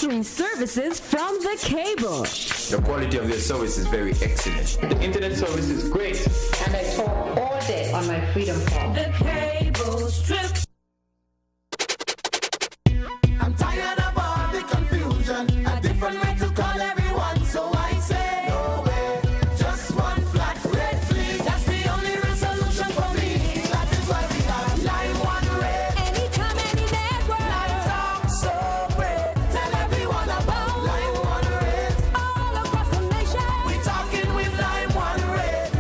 altering services from the cable. The quality of their service is very excellent. The internet service is great. And I talk all day on my Freedom Phone. The cable strip. I'm tired of all the confusion. A different way to call everyone, so I say no way. Just one flat red, please. That's the only resolution for me. That is why we got Line 1 Red. Anytime, any network. Live talk so great. Tell everyone about Line 1 Red. All across the nation. We talking with Line 1 Red.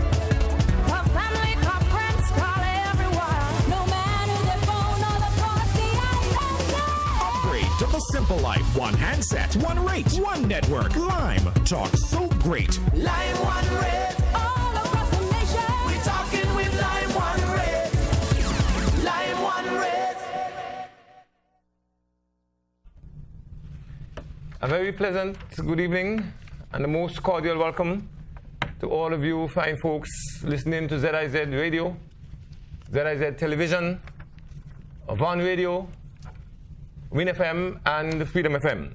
Call family, call friends, call everyone. No matter their phone all across the island. Upgrade to the Simple Life. One handset, one rate, one network. Lime. Talk so great. Line 1 Red. All across the nation. We talking with Line 1 Red. Line 1 Red. A very pleasant good evening and a most cordial welcome to all of you fine folks listening to ZIZ Radio, ZIZ Television, Van Radio, Win FM, and Freedom FM.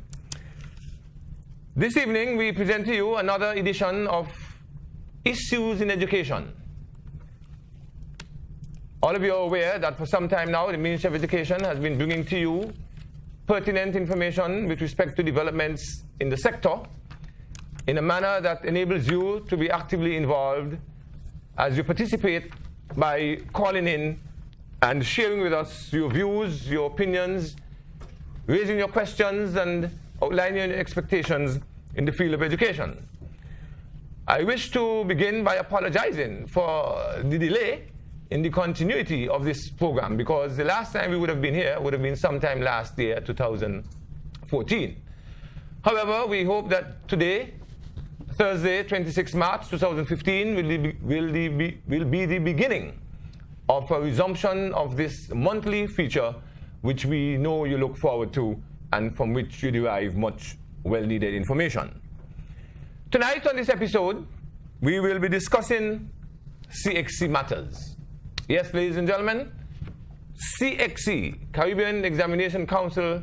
This evening we present to you another edition of Issues in Education. All of you are aware that for some time now the Ministry of Education has been bringing to you pertinent information with respect to developments in the sector in a manner that enables you to be actively involved as you participate by calling in and sharing with us your views, your opinions, raising your questions and outlining your expectations in the field of education. I wish to begin by apologizing for the delay in the continuity of this program, because the last time we would have been here would have been sometime last year, 2014. However, we hope that today, Thursday, 26 March 2015, will be the beginning of a resumption of this monthly feature which we know you look forward to and from which you derive much well-needed information. Tonight on this episode, we will be discussing CXC Matters. Yes, ladies and gentlemen, CXC, Caribbean Examination Council,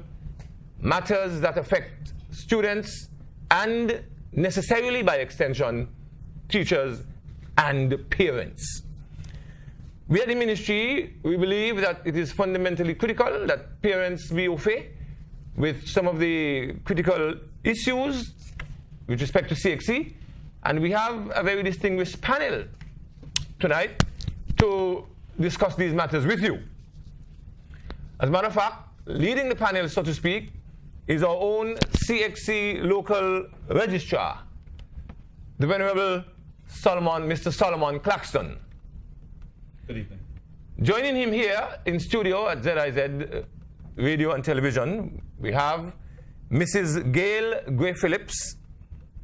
matters that affect students and necessarily by extension, teachers and parents. We at the ministry, we believe that it is fundamentally critical that parents be au fait with some of the critical issues with respect to CXC, and we have a very distinguished panel tonight to discuss these matters with you. As a matter of fact, leading the panel, so to speak, is our own CXC local registrar, the Venerable Mr. Solomon Claxton. Good evening. Joining him here in studio at ZIZ Radio and Television, we have Mrs. Gail Gray-Phillips,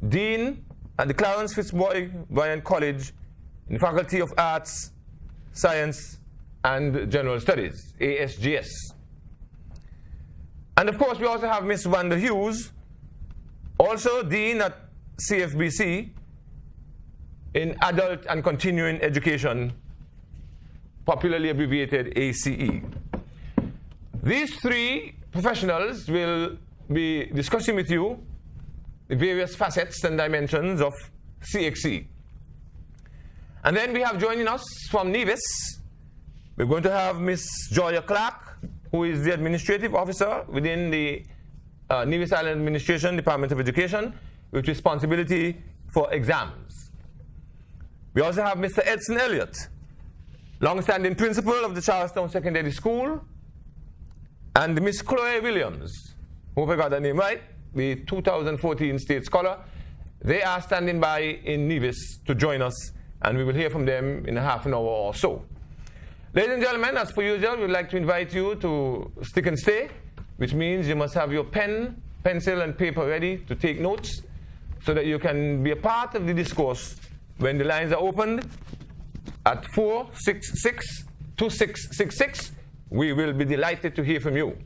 Dean at the Clarence Fitzroy Bryant College in the Faculty of Arts, Science and General Studies, ASGS. And of course we also have Miss Wanda Hughes, also Dean at CFBC in Adult and Continuing Education, popularly abbreviated ACE. These three professionals will be discussing with you the various facets and dimensions of CXC. And then we have joining us from Nevis, we're going to have Miss Joya Clark, who is the administrative officer within the Nevis Island Administration, Department of Education, with responsibility for exams. We also have Mr. Edson Elliott, long-standing principal of the Charlestown Secondary School, and Miss Chloe Williams, hope I got that name right, the 2014 State Scholar. They are standing by in Nevis to join us, and we will hear from them in a half an hour or so. Ladies and gentlemen, as per usual, we'd like to invite you to stick and stay, which means you must have your pen, pencil, and paper ready to take notes so that you can be a part of the discourse when the lines are opened at 466-2666. We will be delighted to hear from you.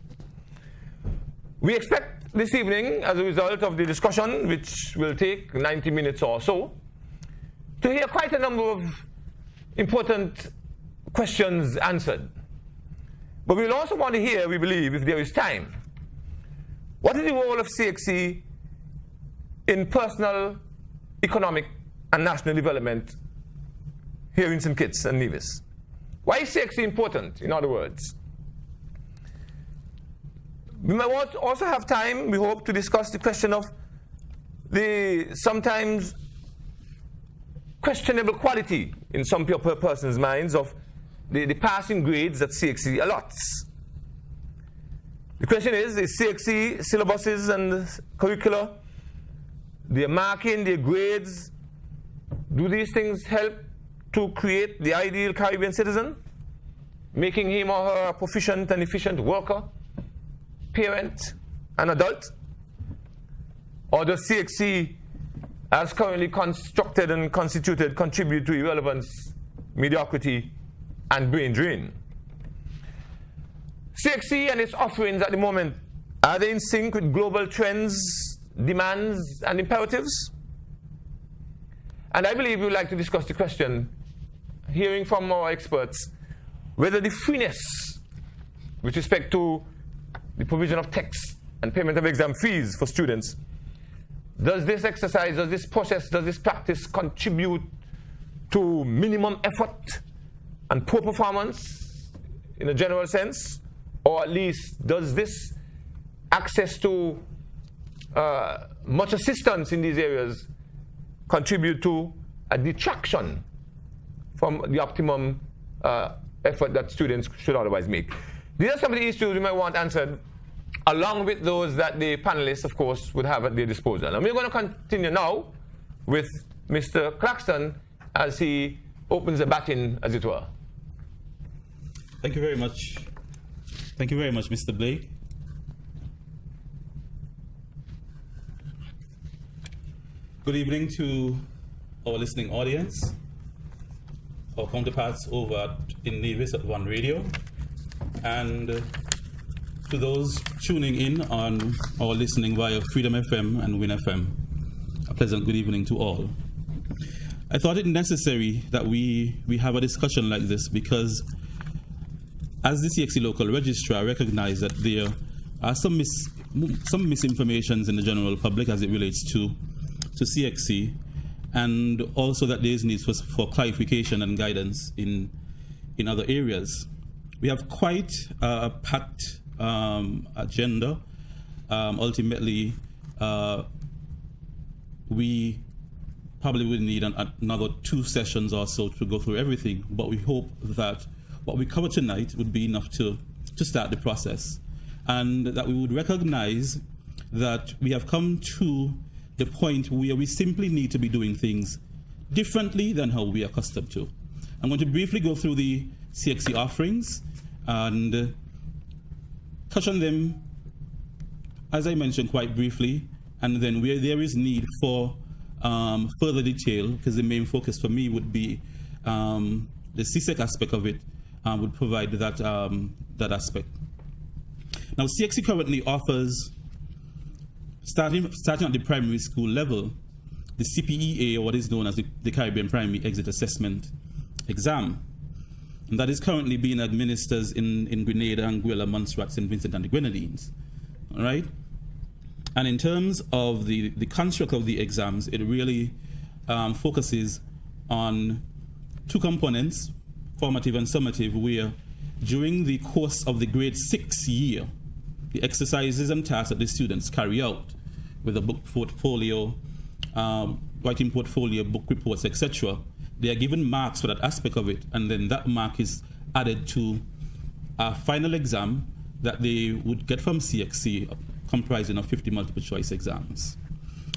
We expect this evening, as a result of the discussion, which will take 90 minutes or so, to hear quite a number of important questions answered. But we'll also want to hear, we believe, if there is time, What is the role of CXC in personal, economic, and national development here in St. Kitts and Nevis? Why is CXC important, in other words? We might also have time, we hope, to discuss the question of the sometimes questionable quality in some person's minds of the passing grades that CXC allots. The question is CXC syllabuses and curricula, their marking, their grades, do these things help to create the ideal Caribbean citizen, making him or her a proficient and efficient worker, parent, and adult? Or does CXC, as currently constructed and constituted, contribute to irrelevance, mediocrity, and brain drain? CXC and its offerings at the moment, are they in sync with global trends, demands, and imperatives? And I believe we would like to discuss the question, hearing from our experts, whether the freeness with respect to the provision of texts and payment of exam fees for students, does this exercise, does this process, does this practice contribute to minimum effort and poor performance in a general sense? Or at least, does this access to much assistance in these areas contribute to a detraction from the optimum effort that students should otherwise make? These are some of the issues we might want answered, along with those that the panelists, of course, would have at their disposal. And we're going to continue now with Mr. Claxton as he opens the baton, as it were. Thank you very much. Thank you very much, Mr. Blake. Good evening to our listening audience, our counterparts over in Nevis at One Radio, and to those tuning in on or listening via Freedom FM and Win FM. A pleasant good evening to all. I thought it necessary that we have a discussion like this because as the CXC local registrar recognized that there are some misinformations in the general public as it relates to CXC, and also that there is need for clarification and guidance in other areas. We have quite a packed agenda. Ultimately, we probably would need another 2 sessions or so to go through everything, but we hope that what we cover tonight would be enough to start the process, and that we would recognize that we have come to the point where we simply need to be doing things differently than how we are accustomed to. I'm going to briefly go through the CXC offerings and touch on them, as I mentioned, quite briefly, and then where there is need for further detail, because the main focus for me would be the CSEC aspect of it, would provide that aspect. Now, CXC currently offers, starting at the primary school level, the CPEA, or what is known as the Caribbean Primary Exit Assessment Exam. And that is currently being administered in Grenada, Anguilla, Montserrat, St. Vincent, and the Grenadines. All right? And in terms of the construct of the exams, it really focuses on 2 components, formative and summative, where during the course of the grade 6 year, the exercises and tasks that the students carry out with a book portfolio, writing portfolio, book reports, etc., they are given marks for that aspect of it, and then that mark is added to a final exam that they would get from CXC, comprising of 50 multiple choice exams.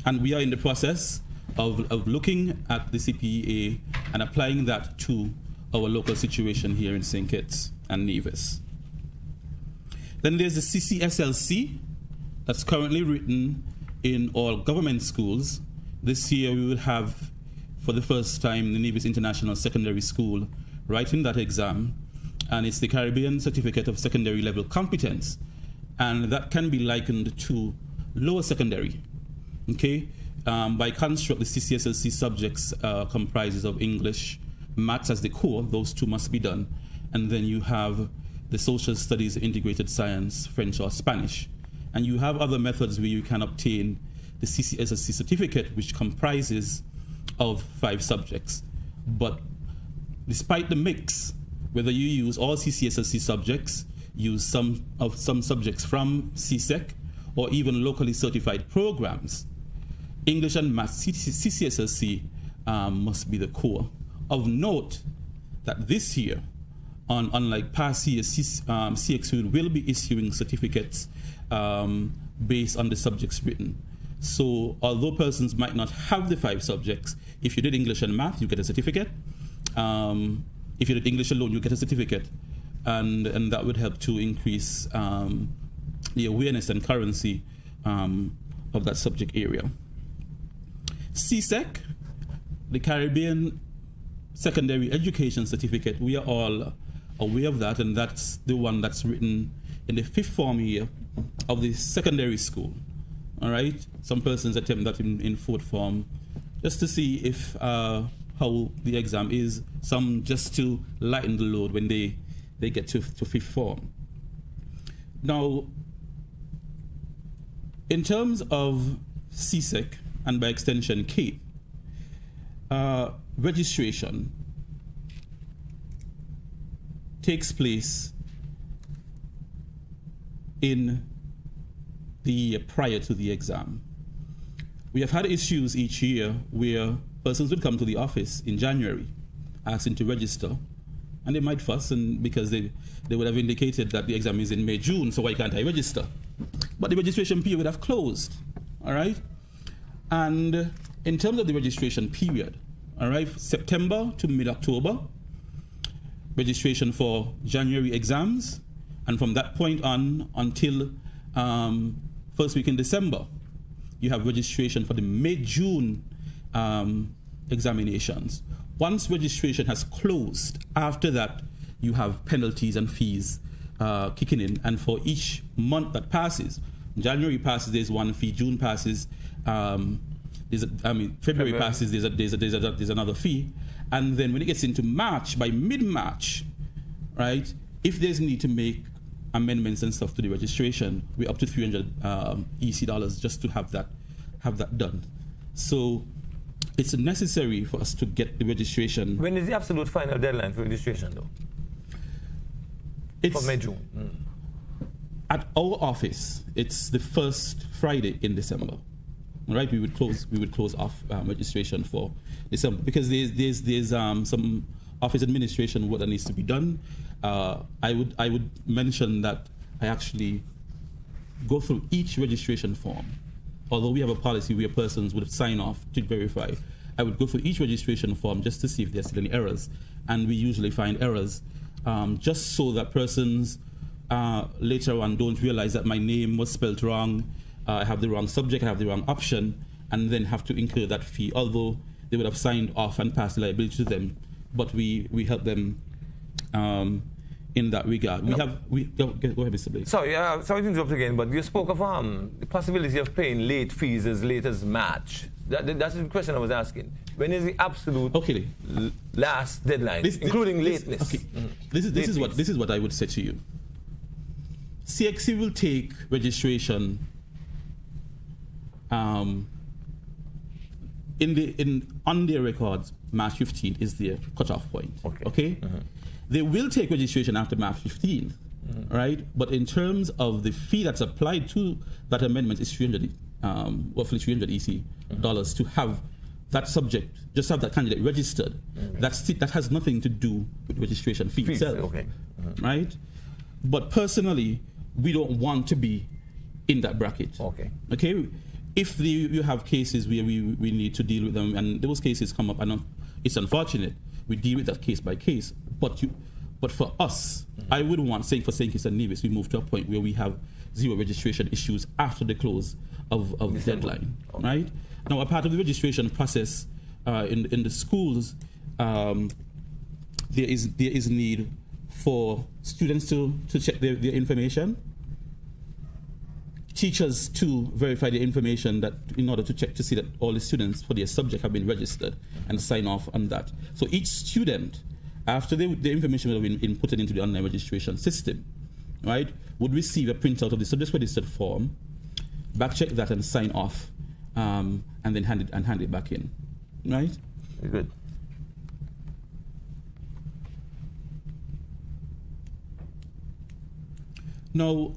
And we are in the process of looking at the CPEA and applying that to our local situation here in St. Kitts and Nevis. Then there's the CCSLC that's currently written in all government schools. This year we will have, for the first time, the Nevis International Secondary School writing that exam, and it's the Caribbean Certificate of Secondary Level Competence, and that can be likened to lower secondary. Okay, by construct, the CCSLC subjects comprises of English, maths as the core; those 2 must be done, and then you have the social studies, integrated science, French or Spanish, And you have other methods where you can obtain the CCSSC certificate, which comprises of 5 subjects. But despite the mix, whether you use all CCSSC subjects, use some subjects from CSEC, or even locally certified programs, English and Math CCSSC must be the core. Of note that this year, unlike past years, CXC will be issuing certificates based on the subjects written. So although persons might not have the 5 subjects, if you did English and Math, you get a certificate. If you did English alone, you get a certificate. And that would help to increase the awareness and currency of that subject area. CSEC, the Caribbean Secondary Education Certificate, we are all aware of that, and that's the one that's written in the 5th form year of the secondary school. All right, some persons attempt that in 4th form, just to see if how the exam is. Some just to lighten the load when they get to 5th form. Now, in terms of CSEC and by extension CAPE, registration takes place in the year prior to the exam. We have had issues each year where persons would come to the office in January asking to register, and they might fuss and because they would have indicated that the exam is in May, June, so why can't I register? But the registration period would have closed, all right? And in terms of the registration period, all right, September to mid-October, registration for January exams, and from that point on until first week in December, you have registration for the May-June examinations. Once registration has closed, after that, you have penalties and fees kicking in. And for each month that passes, January passes, there's one fee. June passes, February passes, there's another fee. And then when it gets into March, by mid-March, right, if there's need to make amendments and stuff to the registration, we're up to $300 EC dollars just to have that done. So it's necessary for us to get the registration. When is the absolute final deadline for registration, though? It's for May, June. At our office, it's the first Friday in December. All right, we would close off registration for December because there's some office administration work that needs to be done. I would mention that I actually go through each registration form. Although we have a policy where persons would sign off to verify, I would go through each registration form just to see if there's still any errors. And we usually find errors just so that persons later on don't realize that my name was spelled wrong, I have the wrong subject, I have the wrong option, and then have to incur that fee, although they would have signed off and passed the liability to them. But we help them in that regard. Go ahead, Mr. Blake. Sorry to interrupt again, but you spoke of the possibility of paying late fees as late as March. That's the question I was asking. When is the absolute last deadline, including lateness? Okay. This is what I would say to you. CXC will take registration on their records. March 15th is their cutoff point. Okay. They will take registration after March 15th, right? But in terms of the fee that's applied to that amendment is roughly $300 EC dollars to have that subject, just have that candidate registered. That has nothing to do with registration fee itself, right? But personally, we don't want to be in that bracket. Okay. If you have cases where we need to deal with them, and those cases come up, and it's unfortunate, we deal with that case by case. But for us, I would want, say for St. Kitts and Nevis, we move to a point where we have zero registration issues after the close of the deadline, right? Now, a part of the registration process in the schools, there is need for students to check their information, teachers to verify the information that in order to check to see that all the students for their subject have been registered and sign off on that. So each student, after the information will have been inputted into the online registration system, right, would receive a printout of the subject registered form, back-check that and sign off, and then hand it back in, right? Very good. Now,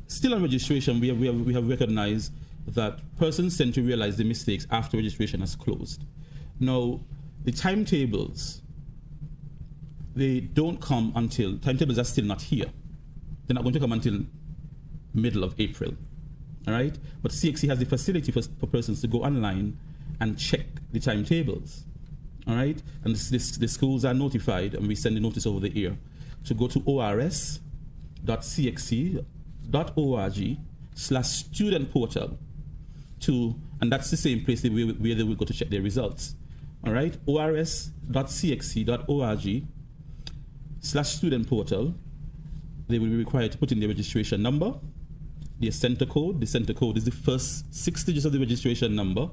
still on registration, we have recognized that persons tend to realize the mistakes after registration has closed. Now, the timetables, they don't come until, timetables are still not here. They're not going to come until middle of April, all right? But CXC has the facility for persons to go online and check the timetables, all right? And the schools are notified, and we send the notice over the air to go to ors.cxc.org/student portal and that's the same place where they will go to check their results, all right? ors.cxc.org/student portal. They will be required to put in their registration number, their center code. The center code is the first 6 digits of the registration number,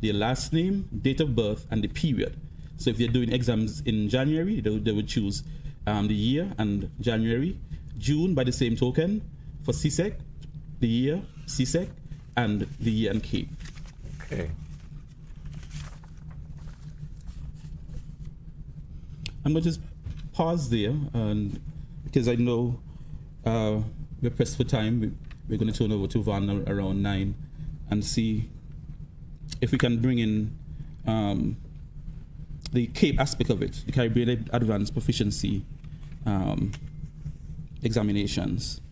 their last name, date of birth, and the period. So if they're doing exams in January, they would choose the year and January. June, by the same token, for CSEC, the year, CSEC, and the year and K. Okay. I'm going to just pause there, and because I know we're pressed for time, we're going to turn over to Van around 9 and see if we can bring in the CAPE aspect of it, the Caribbean Advanced Proficiency examinations.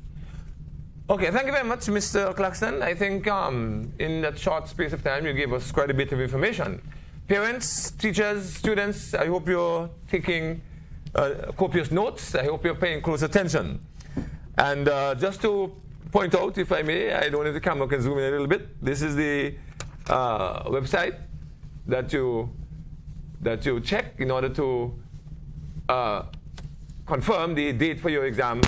Okay, thank you very much, Mr. Claxton. I think in that short space of time, you gave us quite a bit of information. Parents, teachers, students, I hope you're taking copious notes. I hope you're paying close attention. And just to point out, if I may, I don't know if the camera can zoom in a little bit. This is the website that you check in order to confirm the date for your exam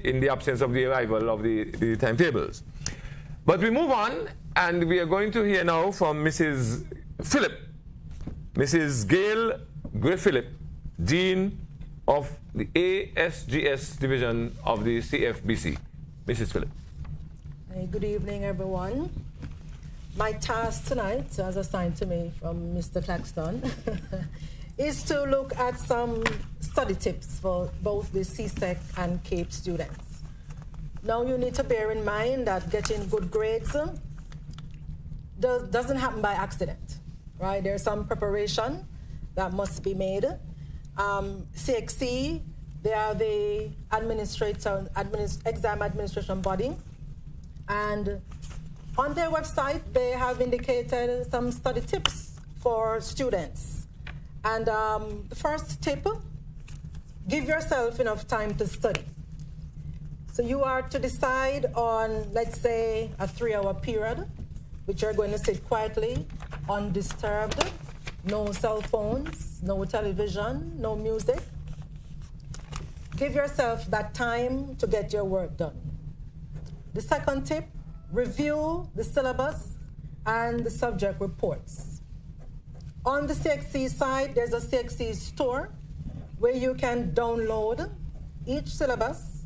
in the absence of the arrival of the timetables. But we move on, and we are going to hear now from Mrs. Phillip, Mrs. Gail Gray-Phillip, Dean of the ASGS Division of the CFBC. Mrs. Phillip. Hey, good evening, everyone. My task tonight, as assigned to me from Mr. Claxton, is to look at some study tips for both the CSEC and CAPE students. Now, you need to bear in mind that getting good grades doesn't happen by accident, right? There's some preparation that must be made. CXC, they are the exam administration body, and on their website, they have indicated some study tips for students. And the first tip, give yourself enough time to study. So you are to decide on, let's say, a 3-hour period, which you're going to sit quietly, undisturbed, no cell phones, no television, no music. Give yourself that time to get your work done. The second tip, review the syllabus and the subject reports. On the CXC side, there's a CXC store where you can download each syllabus,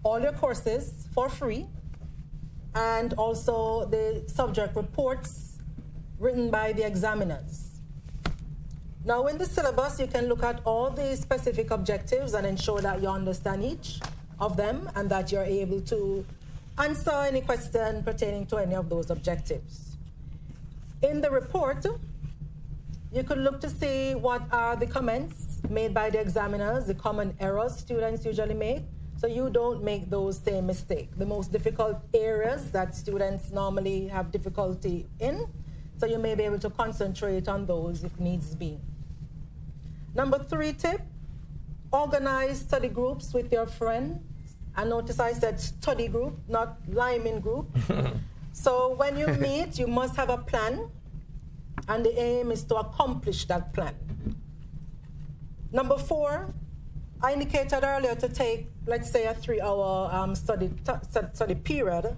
all your courses for free, and also the subject reports written by the examiners. Now, in the syllabus, you can look at all the specific objectives and ensure that you understand each of them and that you're able to answer any question pertaining to any of those objectives. In the report, you could look to see what are the comments made by the examiners, the common errors students usually make, so you don't make those same mistakes. The most difficult areas that students normally have difficulty in, so you may be able to concentrate on those if needs be. Number 3 tip, organize study groups with your friends. And notice I said study group, not liming group. So when you meet, you must have a plan, and the aim is to accomplish that plan. Number 4, I indicated earlier to take, let's say, a 3-hour study period,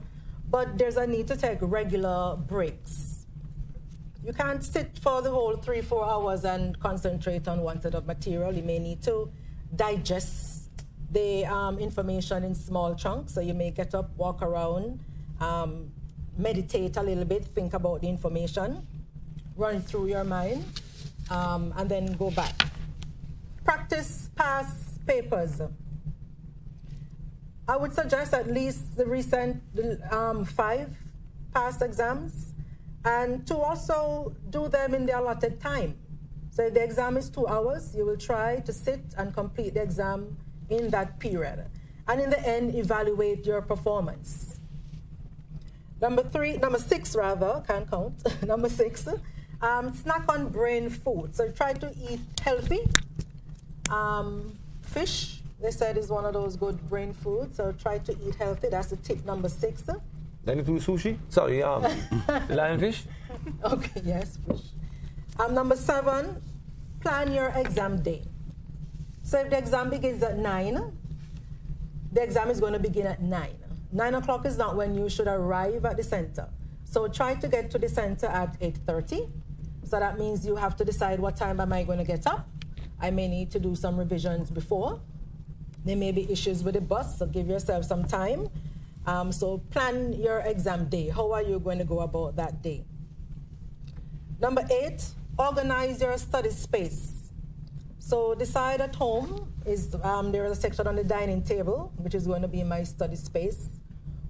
but there's a need to take regular breaks. You can't sit for the whole 3-4 hours and concentrate on one set of material. You may need to digest the information in small chunks. So you may get up, walk around, meditate a little bit, think about the information, run it through your mind, and then go back. Practice past papers. I would suggest at least the recent 5 past exams, and to also do them in the allotted time. So if the exam is 2 hours, you will try to sit and complete the exam in that period. And in the end, evaluate your performance. Number 6, can't count. Number 6, snack on brain food. So try to eat healthy. Fish, they said, is one of those good brain foods. So try to eat healthy. That's the tip number 6. Then you do sushi? Sorry, lionfish? Okay, yes, fish. Number 7, plan your exam day. So if the exam begins at 9, the exam is going to begin at 9. 9 o'clock is not when you should arrive at the center. So try to get to the center at 8:30. So that means you have to decide what time am I going to get up. I may need to do some revisions before. There may be issues with the bus, so give yourself some time. So plan your exam day. How are you going to go about that day? Number 8, organize your study space. So decide at home, there is a section on the dining table, which is going to be my study space.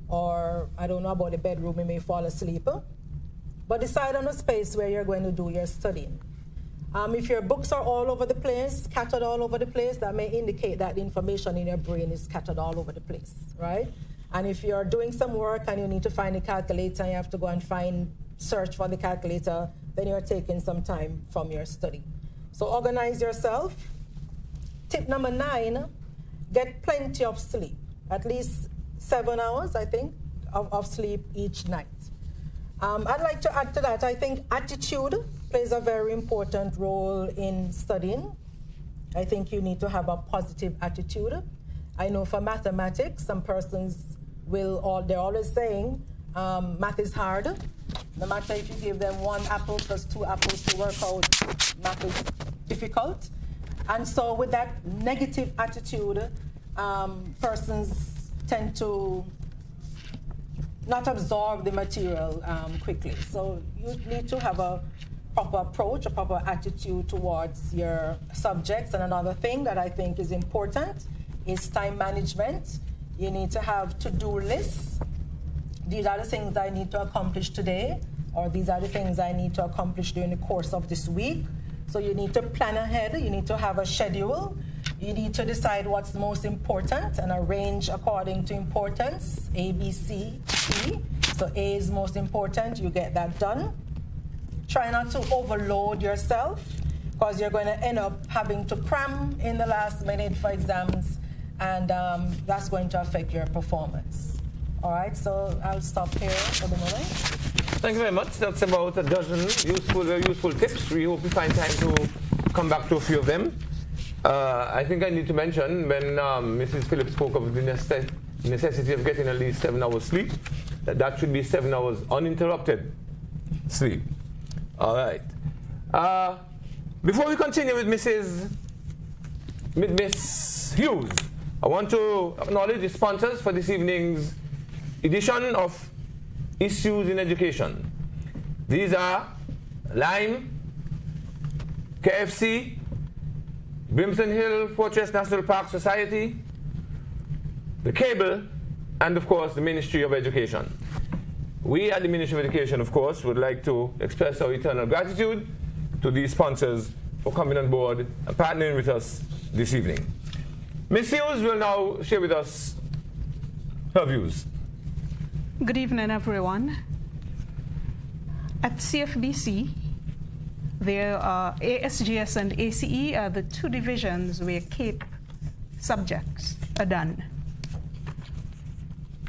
Or I don't know about the bedroom, you may fall asleep. But decide on a space where you're going to do your studying. If your books are all over the place, scattered all over the place, that may indicate that the information in your brain is scattered all over the place, right? And if you're doing some work and you need to find a calculator, and you have to go and search for the calculator, then you're taking some time from your study. So organize yourself. Tip number 9, get plenty of sleep. At least 7 hours, I think, of sleep each night. I'd like to add to that, I think attitude plays a very important role in studying. I think you need to have a positive attitude. I know for mathematics, some persons they're always saying, math is hard. No matter if you give them 1 apple plus 2 apples to work out, math is difficult. And so with that negative attitude, persons tend to not absorb the material quickly. So you need to have a proper approach, a proper attitude towards your subjects. And another thing that I think is important is time management. You need to have to-do lists. These are the things I need to accomplish today, or these are the things I need to accomplish during the course of this week. So you need to plan ahead. You need to have a schedule. You need to decide what's most important and arrange according to importance, A, B, C, D. So A is most important, you get that done. Try not to overload yourself, because you're going to end up having to cram in the last minute for exams, and that's going to affect your performance. All right, so I'll stop here for the moment. Thank you very much. That's about a dozen very useful tips. We hope we find time to come back to a few of them. I think I need to mention, when Mrs. Phillips spoke of the necessity of getting at least 7 hours sleep, that should be 7 hours uninterrupted sleep. All right. Before we continue with Miss Hughes, I want to acknowledge the sponsors for this evening's edition of Issues in Education. These are Lime, KFC, Brimson Hill Fortress National Park Society, the Cable, and of course the Ministry of Education. We at the Ministry of Education, of course, would like to express our eternal gratitude to these sponsors for coming on board and partnering with us this evening. Ms. Hughes will now share with us her views. Good evening, everyone. At CFBC, there are ASGS and ACE are the 2 divisions where CAPE subjects are done.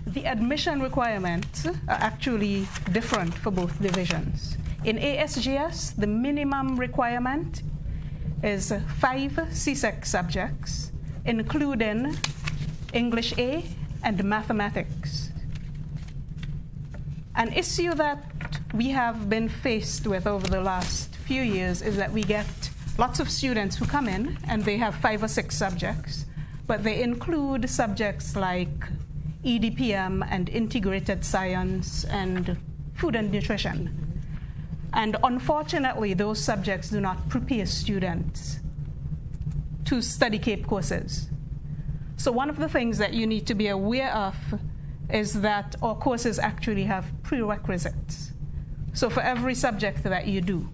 The admission requirements are actually different for both divisions. In ASGS, the minimum requirement is 5 CSEC subjects, including English A and mathematics. An issue that we have been faced with over the last few years is that we get lots of students who come in and they have 5 or 6 subjects, but they include subjects like EDPM and integrated science and food and nutrition. And unfortunately, those subjects do not prepare students to study CAPE courses. So one of the things that you need to be aware of is that our courses actually have prerequisites. So for every subject that you do,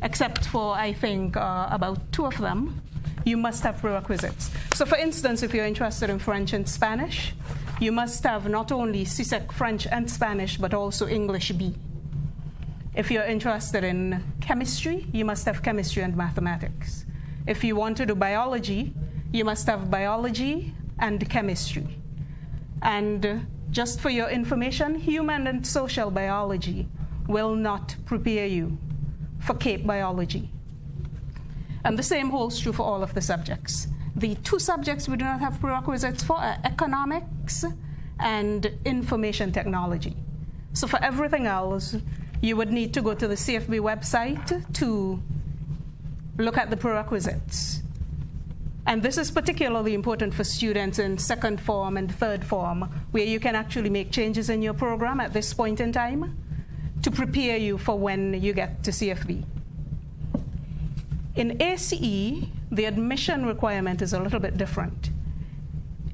except for, I think, about 2 of them, you must have prerequisites. So for instance, if you're interested in French and Spanish, you must have not only CSEC French and Spanish, but also English B. If you're interested in chemistry, you must have chemistry and mathematics. If you want to do biology, you must have biology and chemistry. And just for your information, human and social biology will not prepare you for CAPE biology. And the same holds true for all of the subjects. The 2 subjects we do not have prerequisites for are economics and information technology. So for everything else, you would need to go to the CFB website to look at the prerequisites. And this is particularly important for students in 2nd form and 3rd form, where you can actually make changes in your program at this point in time to prepare you for when you get to CFB. In ACE, the admission requirement is a little bit different.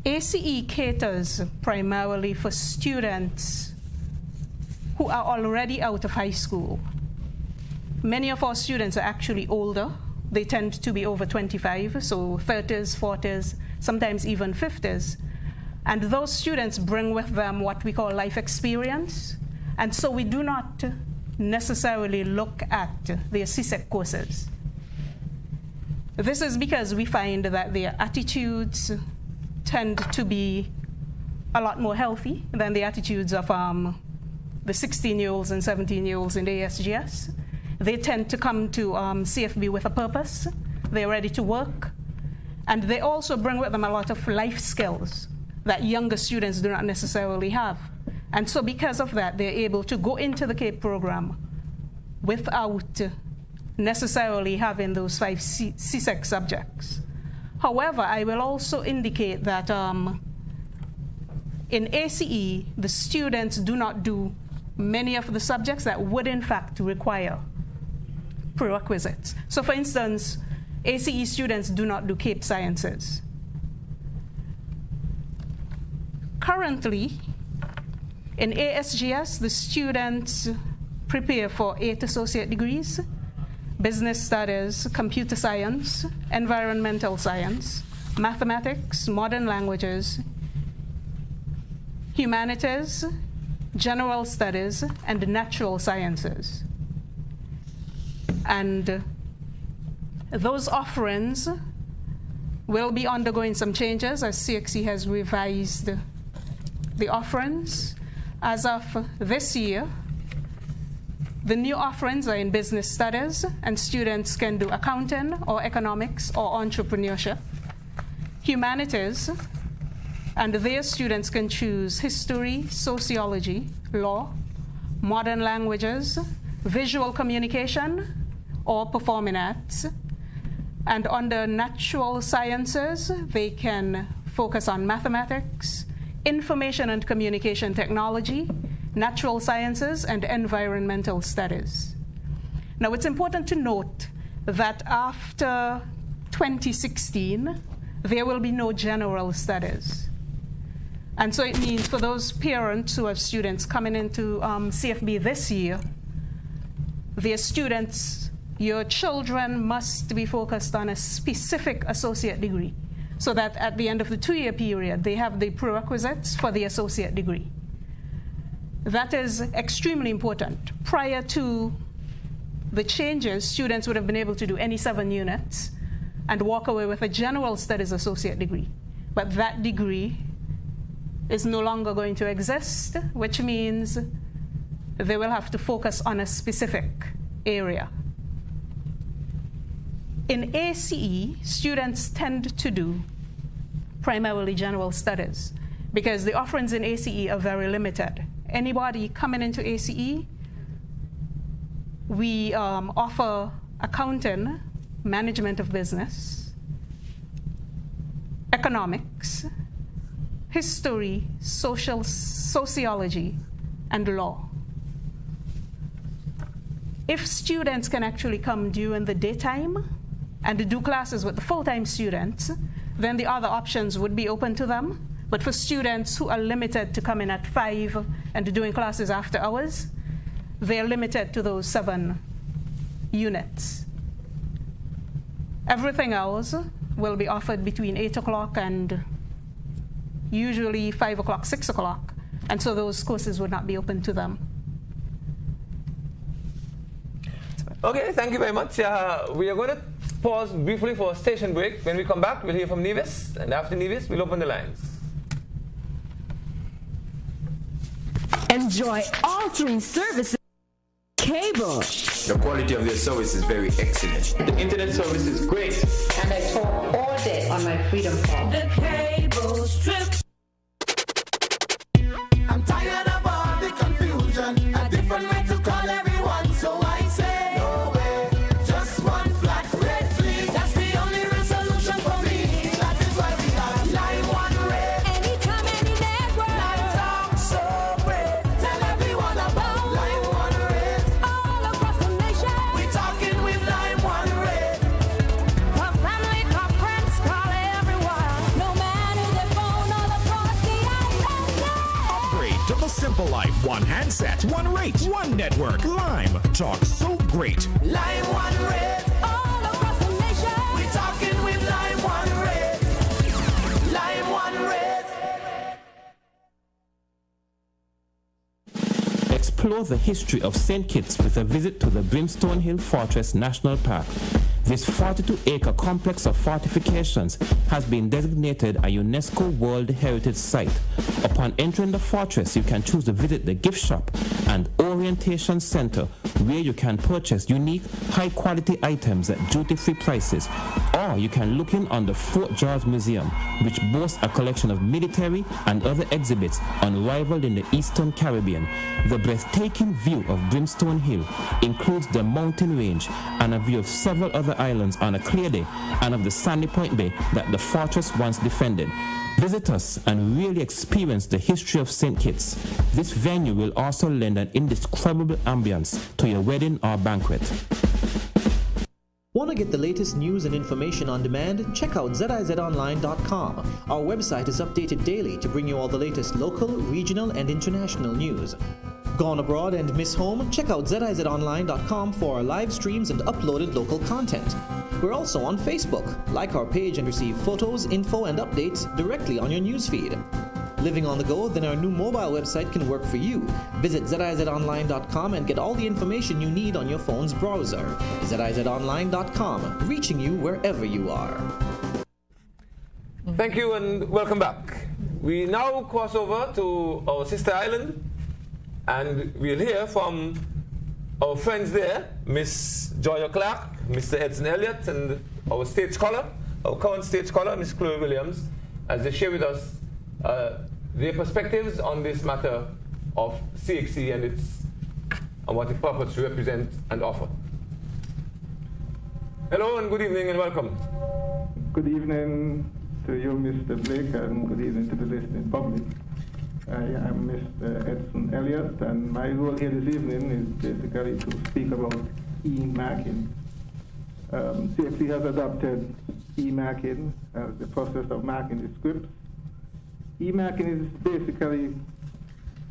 ACE caters primarily for students who are already out of high school. Many of our students are actually older. They tend to be over 25, so 30s, 40s, sometimes even 50s. And those students bring with them what we call life experience. And so we do not necessarily look at their CSEC courses. This is because we find that their attitudes tend to be a lot more healthy than the attitudes of the 16-year-olds and 17-year-olds in the ASGS. They tend to come to CFB with a purpose. They're ready to work. And they also bring with them a lot of life skills that younger students do not necessarily have. And so because of that, they're able to go into the CAPE program without necessarily having those 5 CSEC subjects. However, I will also indicate that in ACE, the students do not do many of the subjects that would in fact require prerequisites. So for instance, ACE students do not do CAPE sciences. Currently, in ASGS, the students prepare for 8 associate degrees: business studies, computer science, environmental science, mathematics, modern languages, humanities, general studies, and natural sciences. And those offerings will be undergoing some changes as CXC has revised the offerings. As of this year, the new offerings are in business studies, and students can do accounting or economics or entrepreneurship. Humanities, and their students can choose history, sociology, law, modern languages, visual communication, or performing arts. And under natural sciences, they can focus on mathematics, information and communication technology, natural sciences, and environmental studies. Now, it's important to note that after 2016, there will be no general studies. And so it means for those parents who have students coming into CFB this year, their students, your children must be focused on a specific associate degree, so that at the end of the 2-year period, they have the prerequisites for the associate degree. That is extremely important. Prior to the changes, students would have been able to do any 7 units and walk away with a general studies associate degree. But that degree is no longer going to exist, which means they will have to focus on a specific area. In ACE, students tend to do primarily general studies because the offerings in ACE are very limited. Anybody coming into ACE, we offer accounting, management of business, economics, history, sociology, and law. If students can actually come during the daytime and do classes with the full-time students, then the other options would be open to them. But for students who are limited to coming at 5 and doing classes after hours, they're limited to those 7 units. Everything else will be offered between 8 o'clock and usually 5 o'clock, 6 o'clock, and so those courses would not be open to them. Okay, thank you very much. We are going to pause briefly for a station break. When we come back, we'll hear from Nevis, and after Nevis, we'll open the lines. Enjoy all 3 services. Cable. The quality of their service is very excellent. The internet service is great. And I talk all day on my freedom phone. The cable strip. I'm tired of all the confusion. A different way to call everyone, so I say no way. Just one flat red please. That's the only resolution for me. That is why we got Line 1 Red. Anytime, any network. Line talk so great. Tell everyone about Line 1 Red. All across the nation. We talking with Line 1 Red. Call family, call friends, call everyone. No matter their phone, all across the island. Upgrade to the simple life. One handset, one rate, one network. Lime. Talk so great. Line 1 Red. All across the nation. We talking with Line 1 Red. Line 1 Red. Explore the history of St. Kitts with a visit to the Brimstone Hill Fortress National Park. This 42-acre complex of fortifications has been designated a UNESCO World Heritage Site. Upon entering the fortress, you can choose to visit the gift shop and orientation center, where you can purchase unique, high-quality items at duty-free prices. Or you can look in on the Fort George Museum, which boasts a collection of military and other exhibits unrivaled in the Eastern Caribbean. The breathtaking view of Brimstone Hill includes the mountain range and a view of several other islands on a clear day, and of the sandy point bay that the fortress once defended. Visit us and really experience the history of St. Kitts. This venue will also lend an indescribable ambience to your wedding or banquet. Want to get the latest news and information on demand? Check out ZIZonline.com. Our website is updated daily to bring you all the latest local, regional, and international news. Gone abroad and miss home? Check out ZIZonline.com for our live streams and uploaded local content. We're also on Facebook. Like our page and receive photos, info, and updates directly on your newsfeed. Living on the go? Then our new mobile website can work for you. Visit ZIZonline.com and get all the information you need on your phone's browser. ZIZonline.com, reaching you wherever you are. Thank you and welcome back. We now cross over to our sister island, and we'll hear from our friends there, Miss Joya Clark, Mr. Edson Elliott, and our state scholar, our current state scholar, Miss Chloe Williams, as they share with us their perspectives on this matter of CXC and what it purports to represent and offer. Hello and good evening and welcome. Good evening to you, Mr. Blake, and good evening to the listening public. I am Mr. Edson Elliott, and my role here this evening is basically to speak about e-marking. CXC has adopted e-marking as the process of marking the scripts. E-marking is basically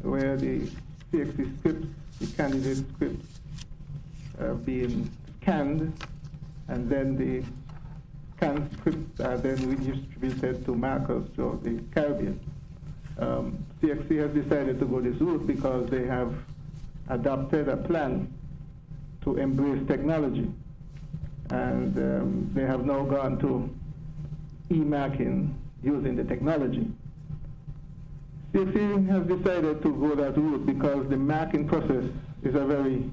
where the CXC scripts, the candidate scripts, are being scanned, and then the scanned scripts are then redistributed to markers throughout the Caribbean. CXC has decided to go this route because they have adopted a plan to embrace technology, and they have now gone to e-marking using the technology. CXC has decided to go that route because the marking process is a very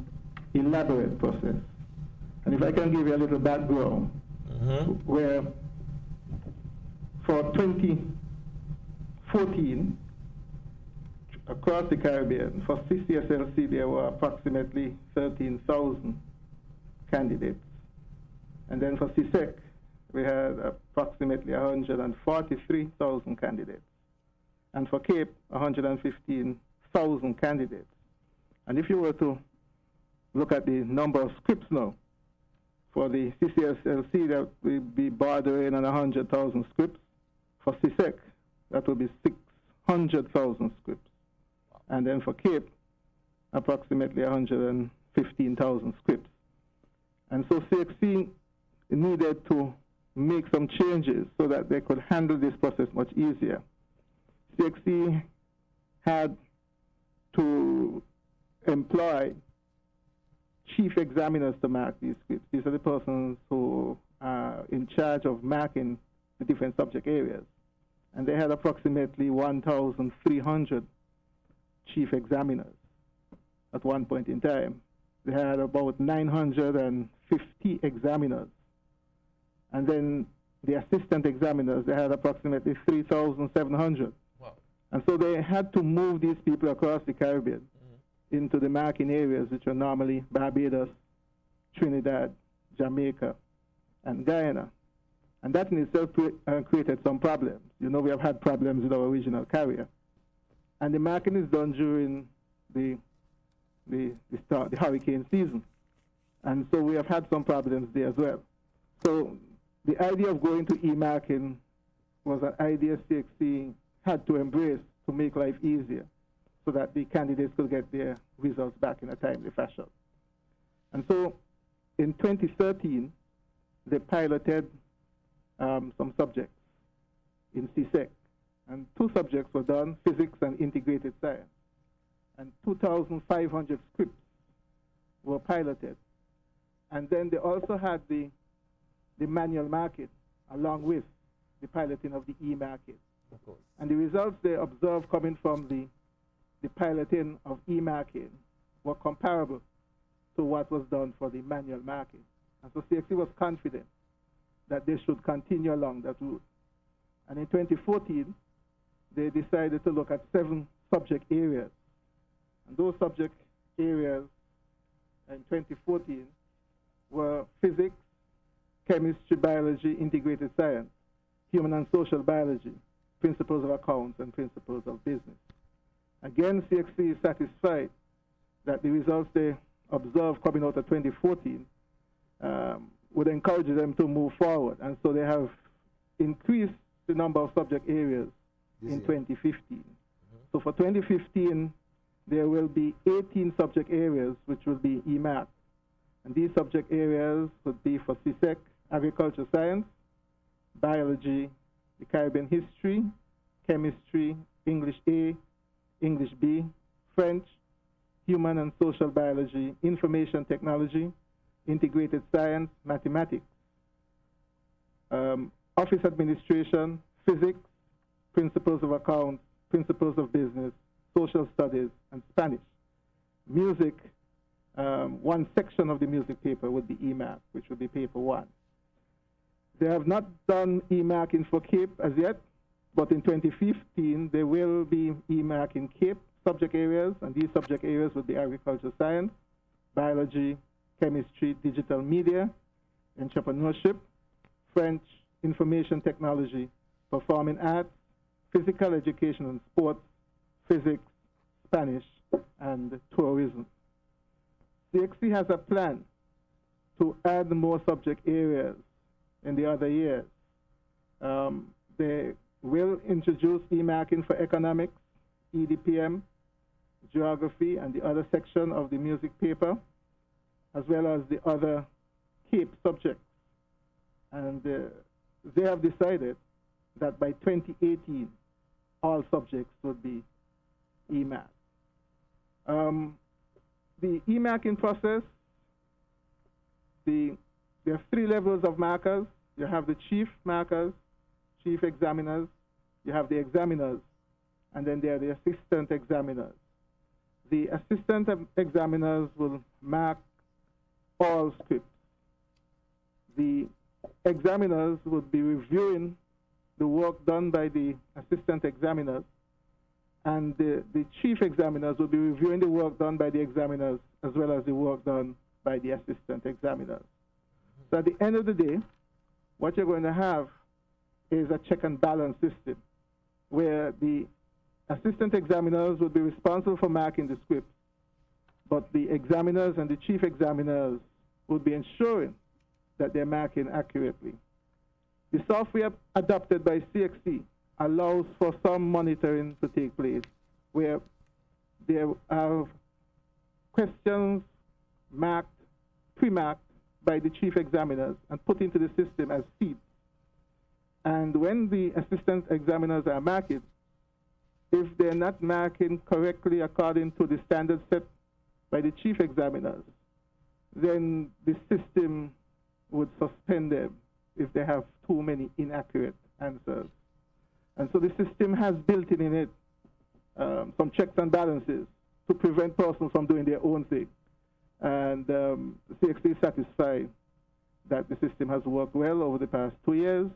elaborate process. And if I can give you a little background, where for 2014, across the Caribbean, for CCSLC there were approximately 13,000 candidates. And then for CSEC, we had approximately 143,000 candidates. And for CAPE, 115,000 candidates. And if you were to look at the number of scripts now, for the CCSLC, that will be bordering on 100,000 scripts. For CSEC, that will be 600,000 scripts. Wow. And then for CAPE, approximately 115,000 scripts. And so CXC needed to make some changes so that they could handle this process much easier. CXC had to employ chief examiners to mark these scripts. These are the persons who are in charge of marking the different subject areas. And they had approximately 1,300 chief examiners at one point in time. They had about 950 examiners. And then the assistant examiners, they had approximately 3,700. Wow. And so they had to move these people across the Caribbean into the marking areas, which are normally Barbados, Trinidad, Jamaica, and Guyana. And that in itself created some problems. You know, we have had problems with our regional carrier. And the marking is done during the hurricane season. And so we have had some problems there as well. So the idea of going to e-marking was an idea CXC had to embrace to make life easier, so that the candidates could get their results back in a timely fashion. And so in 2013, they piloted some subjects in CSEC. And 2 subjects were done, physics and integrated science. And 2,500 scripts were piloted. And then they also had the manual marking along with the piloting of the e-marking. And the results they observed coming from the piloting of e-marking were comparable to what was done for the manual marking. And so CXC was confident that they should continue along that route. And in 2014, they decided to look at 7 subject areas. And those subject areas in 2014 were physics, chemistry, biology, integrated science, human and social biology, principles of accounts, and principles of business. Again, CXC is satisfied that the results they observed coming out of 2014 would encourage them to move forward. And so they have increased the number of subject areas in 2015. So for 2015, there will be 18 subject areas which will be e-marked. And these subject areas would be for CSEC, agriculture science, biology, the Caribbean history, chemistry, English A, English B, French, human and social biology, information technology, integrated science, mathematics, office administration, physics, principles of accounts, principles of business, social studies, and Spanish. Music, one section of the music paper would be e-mark, which would be paper 1. They have not done e-marking for CAPE as yet, but in 2015, there will be e-marking CAPE subject areas, and these subject areas would be agriculture science, biology, chemistry, digital media, entrepreneurship, French, information technology, performing arts, physical education and sports, physics, Spanish, and tourism. CXC has a plan to add more subject areas in the other years. They will introduce e-marking for economics, EDPM, geography, and the other section of the music paper, as well as the other CAPE subjects. And they have decided that by 2018, all subjects would be e-marked. The e-marking process, there are 3 levels of markers. You have the chief markers, chief examiners, you have the examiners, and then there are the assistant examiners. The assistant examiners will mark all scripts. The examiners would be reviewing the work done by the assistant examiners, and the chief examiners will be reviewing the work done by the examiners as well as the work done by the assistant examiners. So at the end of the day, what you're going to have is a check and balance system where the assistant examiners would be responsible for marking the scripts, but the examiners and the chief examiners would be ensuring that they're marking accurately. The software adopted by CXC allows for some monitoring to take place, where there are questions marked, pre-marked by the chief examiners and put into the system as seeds. And when the assistant examiners are marking, if they're not marking correctly according to the standards set by the chief examiners, then the system would suspend them if they have too many inaccurate answers. And so the system has built in it some checks and balances to prevent persons from doing their own thing. And CXC is satisfied that the system has worked well over the past 2 years,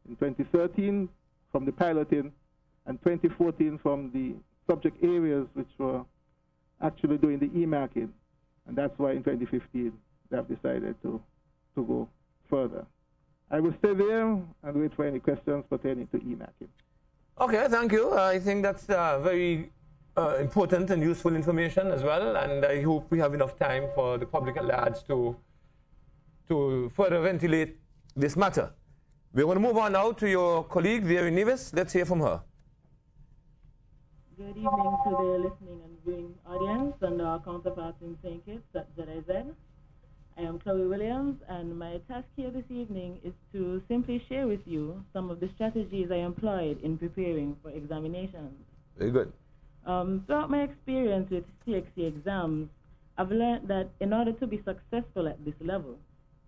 in 2013 from the piloting, and 2014 from the subject areas which were actually doing the e-marking. And that's why in 2015 they have decided to go further. I will stay there and wait for any questions pertaining to e-marking. Okay, thank you. I think that's very important and useful information as well, and I hope we have enough time for the public at large to further ventilate this matter. We're going to move on now to your colleague, Vera Neves. Let's hear from her. Good evening to the listening and viewing audience and our counterparts in St. Kitts at ZIZ. I am Chloe Williams, and my task here this evening is to simply share with you some of the strategies I employed in preparing for examinations. Very good. Throughout my experience with CXC exams, I've learned that in order to be successful at this level,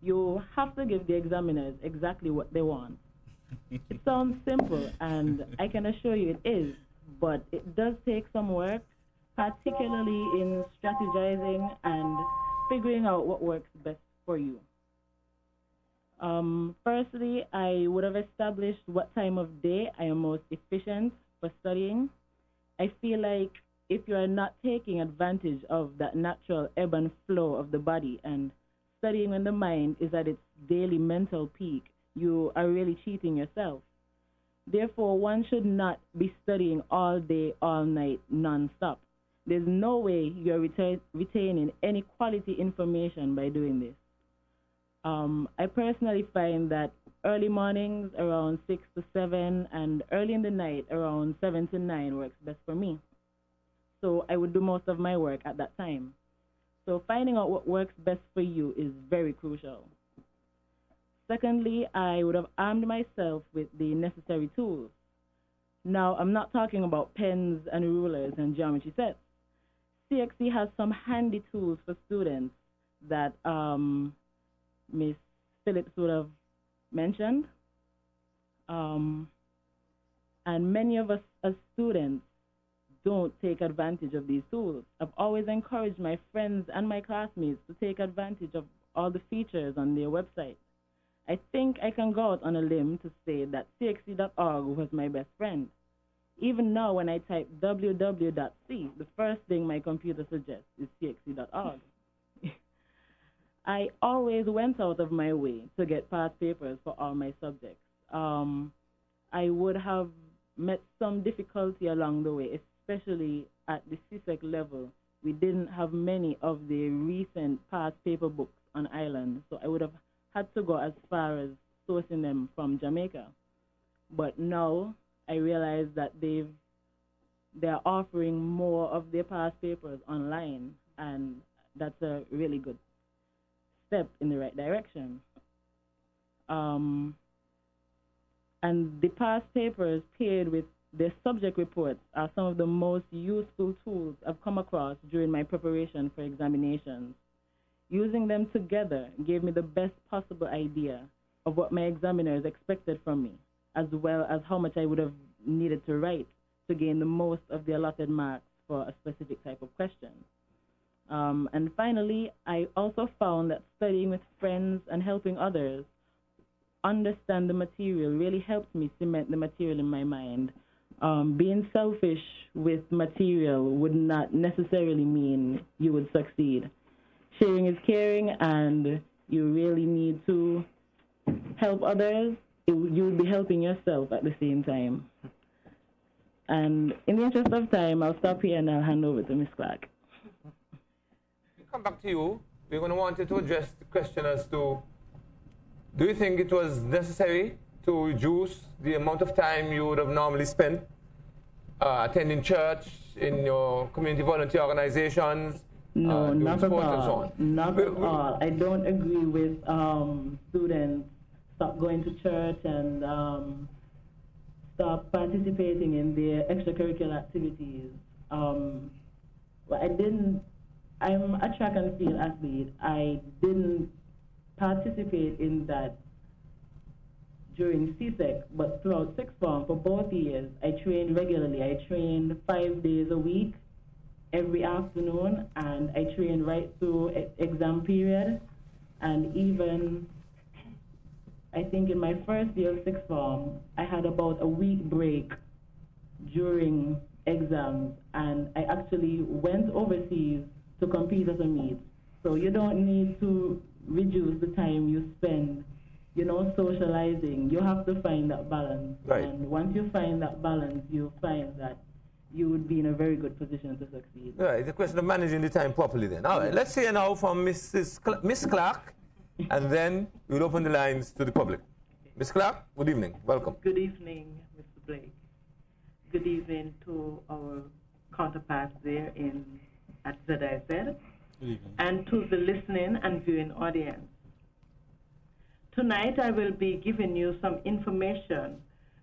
you have to give the examiners exactly what they want. It sounds simple, and I can assure you it is, but it does take some work, particularly in strategizing and figuring out what works best for you. Firstly, I would have established what time of day I am most efficient for studying. I feel like if you are not taking advantage of that natural ebb and flow of the body and studying when the mind is at its daily mental peak, you are really cheating yourself. Therefore, one should not be studying all day, all night, non-stop. There's no way you're retaining any quality information by doing this. I personally find that early mornings around 6 to 7 and early in the night around 7 to 9 works best for me. So I would do most of my work at that time. So finding out what works best for you is very crucial. Secondly, I would have armed myself with the necessary tools. Now, I'm not talking about pens and rulers and geometry sets. CXC has some handy tools for students that Ms. Phillips would have mentioned. And many of us as students don't take advantage of these tools. I've always encouraged my friends and my classmates to take advantage of all the features on their website. I think I can go out on a limb to say that CXC.org was my best friend. Even now, when I type www.c, the first thing my computer suggests is CXC.org. I always went out of my way to get past papers for all my subjects. I would have met some difficulty along the way, especially at the CSEC level. We didn't have many of the recent past paper books on island, so I would have had to go as far as sourcing them from Jamaica. But now I realize that they're offering more of their past papers online, and that's a really good step in the right direction. And the past papers paired with their subject reports are some of the most useful tools I've come across during my preparation for examinations. Using them together gave me the best possible idea of what my examiners expected from me, as well as how much I would have needed to write to gain the most of the allotted marks for a specific type of question. And finally, I also found that studying with friends and helping others understand the material really helped me cement the material in my mind. Being selfish with material would not necessarily mean you would succeed. Sharing is caring, and you really need to help others, you will be helping yourself at the same time. And in the interest of time, I'll stop here and I'll hand over to Ms. Clark. We'll come back to you. We're going to want you to address the question as to, do you think it was necessary to reduce the amount of time you would have normally spent attending church, in your community volunteer organizations? No, not at all. Not at all. I don't agree with students stop going to church and stop participating in their extracurricular activities. I'm a track and field athlete. I didn't participate in that during CSEC, but throughout sixth form for both years, I trained regularly. I trained 5 days a week, every afternoon, and I trained right through exam period. And even, I think in my first year of sixth form, I had about a week break during exams, and I actually went overseas to compete as a meet. So you don't need to reduce the time you spend, socializing. You have to find that balance. Right. And once you find that balance, you find that you would be in a very good position to succeed. Right, it's a question of managing the time properly then. All right, let's hear now from Miss Clark, and then we'll open the lines to the public. Miss Clark, good evening. Welcome. Good evening, Mr. Blake. Good evening to our counterparts there at ZIZ. Good evening. And to the listening and viewing audience. Tonight I will be giving you some information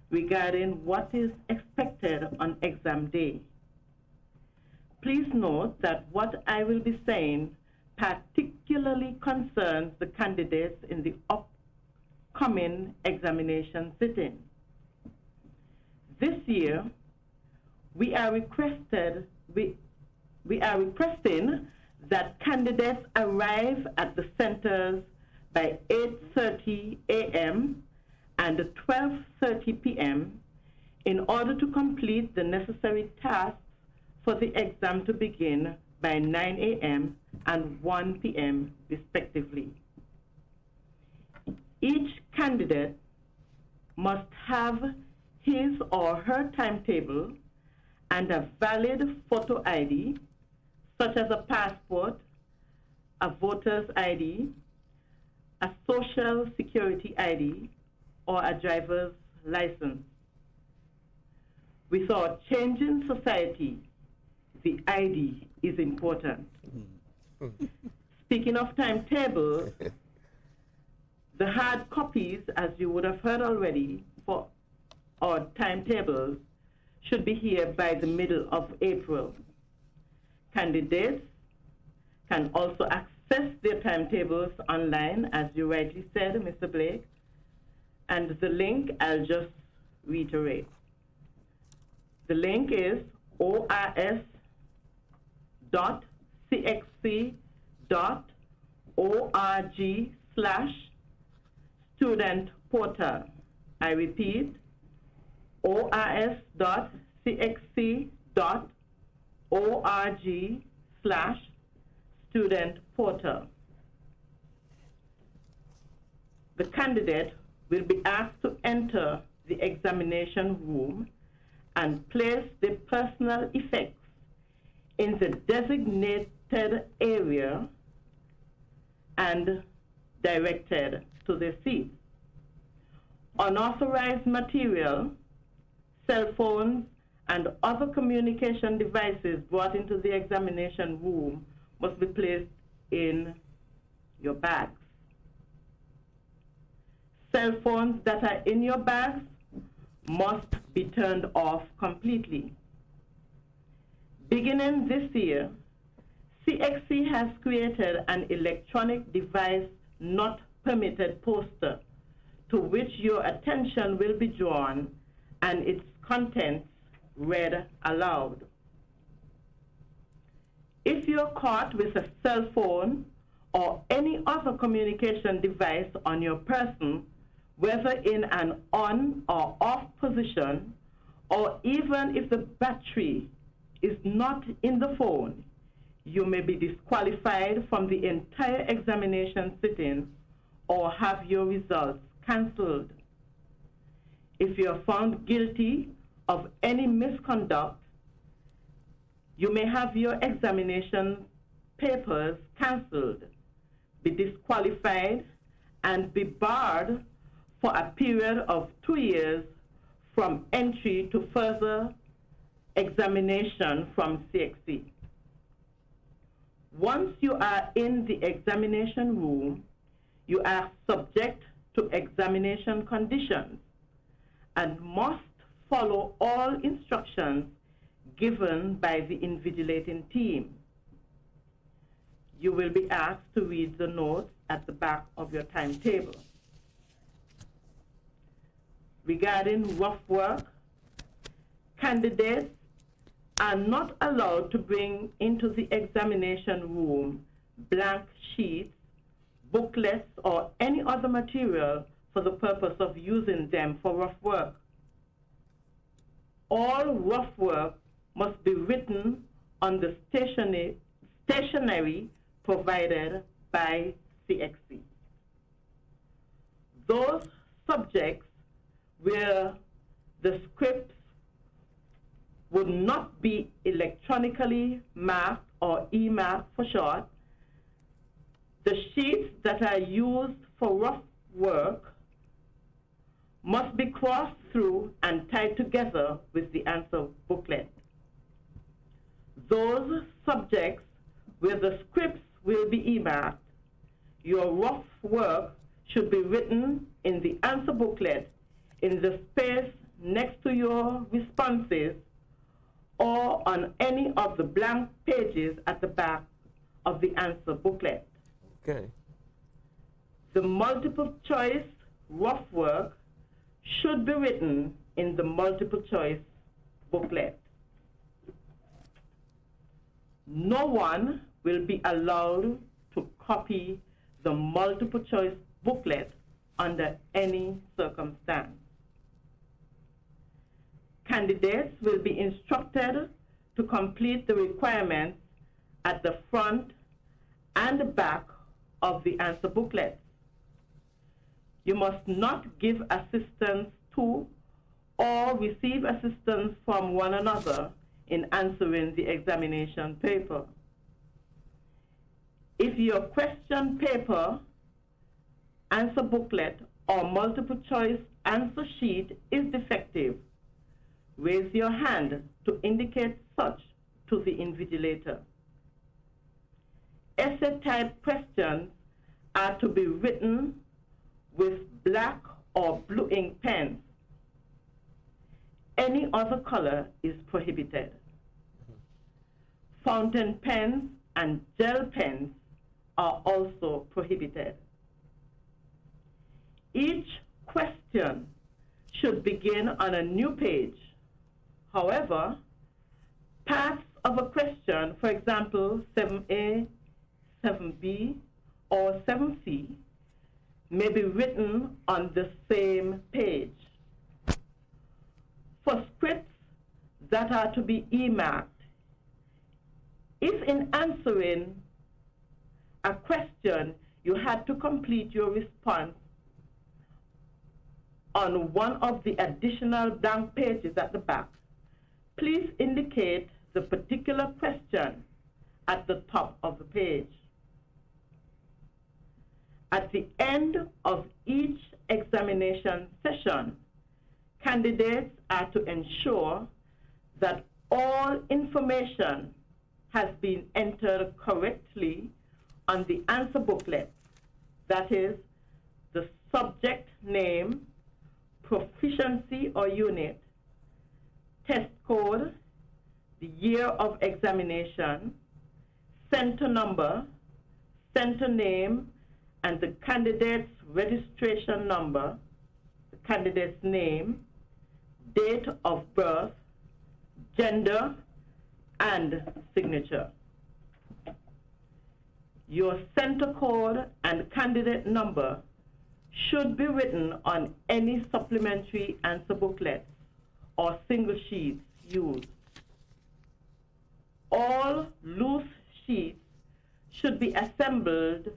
regarding what is expected on exam day. Please note that what I will be saying particularly concerns the candidates in the upcoming examination sitting. This year, we are requesting that candidates arrive at the centers by 8:30 a.m. and 12:30 p.m. in order to complete the necessary tasks for the exam to begin by 9 a.m. and 1 p.m. respectively. Each candidate must have his or her timetable and a valid photo ID, such as a passport, a voter's ID, a social security ID, or a driver's license. With our changing society, the ID is important. Speaking of timetable, the hard copies, as you would have heard already, for our timetables should be here by the middle of April. Candidates can also access their timetables online, as you rightly said, Mr. Blake, and the link I'll just reiterate. The link is ors.cxc.org/student portal. I repeat, ors.cxc.org/student portal. The candidate will be asked to enter the examination room and place their personal effects in the designated area and directed to their seats. Unauthorized material, cell phones, and other communication devices brought into the examination room must be placed in your bags. Cell phones that are in your bags must be turned off completely. Beginning this year, CXC has created an electronic device not permitted poster to which your attention will be drawn and its contents read aloud. If you're caught with a cell phone or any other communication device on your person, whether in an on or off position, or even if the battery is not in the phone, you may be disqualified from the entire examination sitting or have your results cancelled. If you are found guilty of any misconduct, you may have your examination papers cancelled, be disqualified, and be barred for a period of 2 years from entry to further examination from CXC. Once you are in the examination room, you are subject to examination conditions and must follow all instructions given by the invigilating team. You will be asked to read the notes at the back of your timetable. Regarding rough work, candidates are not allowed to bring into the examination room blank sheets, booklets, or any other material for the purpose of using them for rough work. All rough work must be written on the stationery provided by CXC. Those subjects where the scripts would not be electronically marked or e-marked for short, the sheets that are used for rough work must be crossed through and tied together with the answer booklet. Those subjects where the scripts will be e-marked, your rough work should be written in the answer booklet in the space next to your responses or on any of the blank pages at the back of the answer booklet. Okay. The multiple choice rough work should be written in the multiple choice booklet. No one will be allowed to copy the multiple choice booklet under any circumstance. Candidates will be instructed to complete the requirements at the front and the back of the answer booklet. You must not give assistance to or receive assistance from one another in answering the examination paper. If your question paper, answer booklet, or multiple choice answer sheet is defective, raise your hand to indicate such to the invigilator. Essay-type questions are to be written with black or blue ink pens. Any other color is prohibited. Fountain pens and gel pens are also prohibited. Each question should begin on a new page. However, parts of a question, for example, 7A, 7B, or 7C, may be written on the same page. For scripts that are to be e-marked, if in answering a question you had to complete your response on one of the additional blank pages at the back, please indicate the particular question at the top of the page. At the end of each examination session, candidates are to ensure that all information has been entered correctly on the answer booklet, that is, the subject name, proficiency or unit, test code, the year of examination, center number, center name, and the candidate's registration number, the candidate's name, date of birth, gender, and signature. Your center code and candidate number should be written on any supplementary answer booklets or single sheets used. All loose sheets should be assembled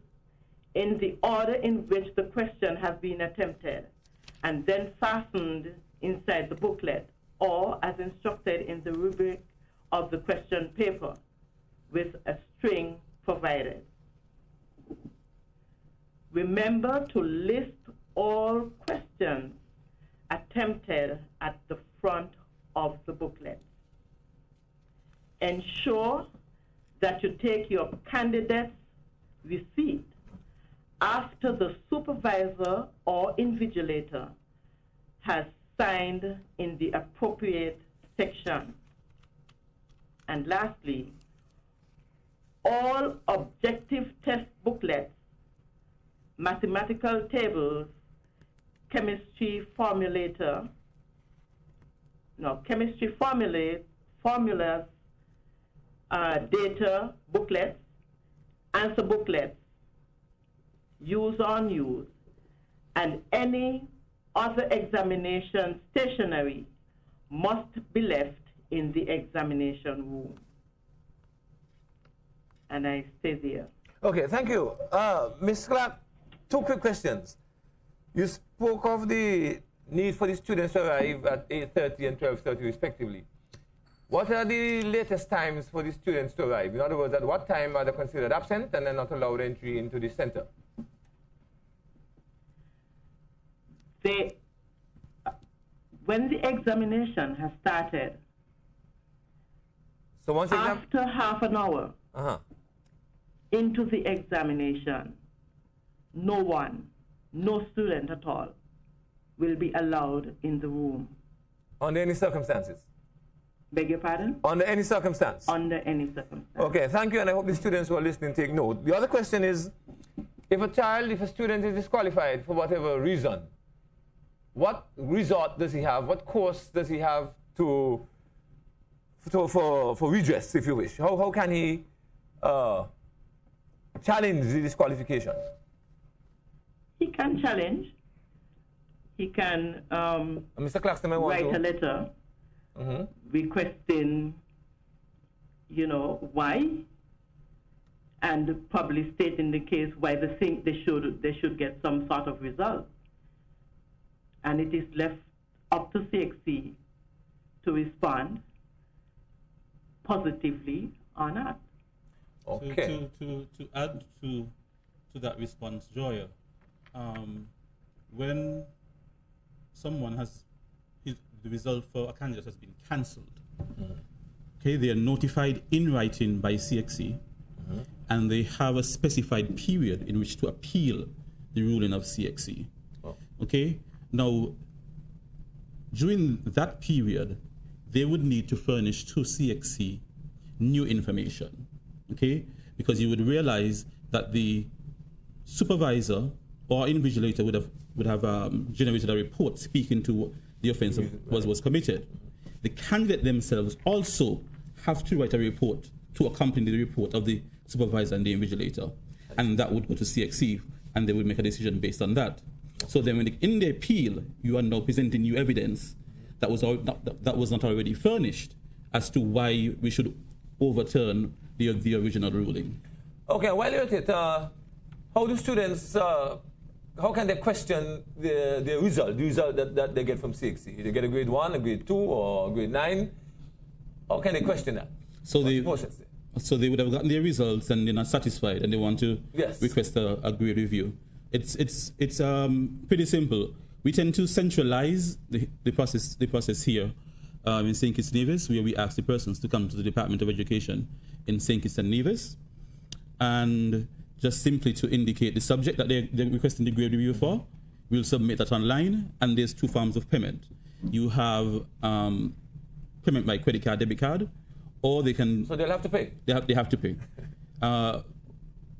in the order in which the question has been attempted, and then fastened inside the booklet, or as instructed in the rubric of the question paper, with a string provided. Remember to list all questions attempted at the front of the booklet. Ensure that you take your candidate's receipt after the supervisor or invigilator has signed in the appropriate section. And lastly, all objective test booklets, mathematical tables, chemistry formulas, data booklets, answer booklets, use or unused, and any other examination stationery must be left in the examination room. And I stay there. Okay, thank you. Ms. Clark, 2 quick questions. You spoke of the need for the students to arrive at 8:30 and 12:30 respectively. What are the latest times for the students to arrive? In other words, at what time are they considered absent and then not allowed entry into the center? When the examination has started, so once after half an hour into the examination, no student at all will be allowed in the room. Under any circumstances? Beg your pardon? Under any circumstance? Under any circumstance. Okay, thank you, and I hope the students who are listening take note. The other question is, if a student is disqualified for whatever reason, what resort does he have? What course does he have for redress, if you wish? How can he challenge the disqualification? He can challenge. He can Mr. Claxton, write a letter requesting, why, and probably state in the case why they think they should get some sort of result. And it is left up to CXC to respond positively or not. Okay. To add to that response, Joya, when someone the result for a candidate has been cancelled, okay, they are notified in writing by CXC, and they have a specified period in which to appeal the ruling of CXC. Okay, now during that period, they would need to furnish to CXC new information, okay, because you would realize that the supervisor or invigilator would have generated a report speaking to the offence that was committed. The candidate themselves also have to write a report to accompany the report of the supervisor and the invigilator, and that would go to CXC, and they would make a decision based on that. So then, in the appeal, you are now presenting new evidence that was not already furnished as to why we should overturn the original ruling. Okay, while you're at it, how do students? How can they question the result that they get from CXC? They get a grade 1, a grade 2, or a grade 9? How can they question that? So they would have gotten their results and they're not satisfied and they want to request a grade review. It's pretty simple. We tend to centralize the process here in St. Kitts Nevis, where we ask the persons to come to the Department of Education in St. Kitts and Nevis, and just simply to indicate the subject that they're requesting the grade review for. We'll submit that online, and there's 2 forms of payment. You have payment by credit card, debit card, or they can... So they'll have to pay? They have to pay.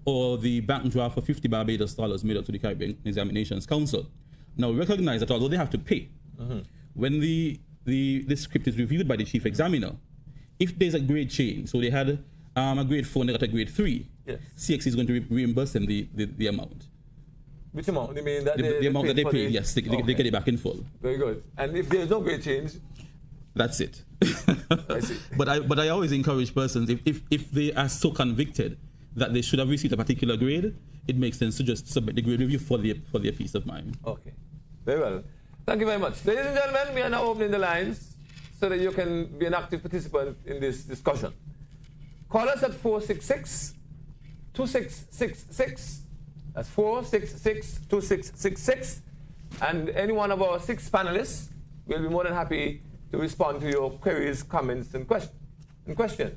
Or the bank draft for $50 Barbados made up to the Caribbean Examinations Council. Now, recognize that although they have to pay, when the script is reviewed by the chief examiner, if there's a grade change, so they had a grade 4 and they got a grade 3, CXC is going to reimburse them the amount. Which amount? You mean that the amount that they paid, yes, they get it back in full. Very good. And if there's no grade change? That's it. I see. But I always encourage persons, if they are so convicted that they should have received a particular grade, it makes sense to just submit the grade review for their peace of mind. Okay. Very well. Thank you very much. Ladies and gentlemen, we are now opening the lines so that you can be an active participant in this discussion. Call us at 466-2666. That's 466-2666. And any one of our 6 panelists will be more than happy to respond to your queries, comments, and questions.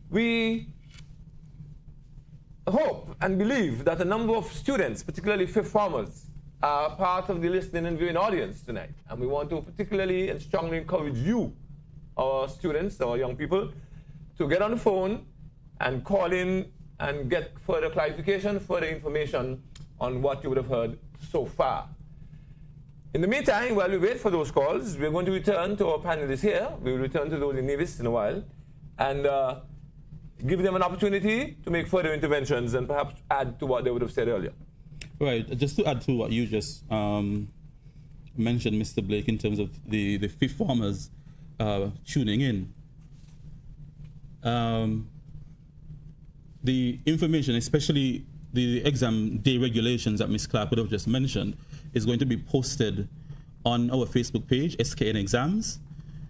We hope and believe that a number of students, particularly fifth formers, are part of the listening and viewing audience tonight. And we want to particularly and strongly encourage you, our students, our young people, to get on the phone and call in and get further clarification, further information on what you would have heard so far. In the meantime, while we wait for those calls, we're going to return to our panelists here. We will return to those in Nevis in a while and give them an opportunity to make further interventions and perhaps add to what they would have said earlier. Right. Just to add to what you just mentioned, Mr. Blake, in terms of the fifth formers tuning in. The information, especially the exam day regulations that Ms. Clark would have just mentioned, is going to be posted on our Facebook page, SKN Exams,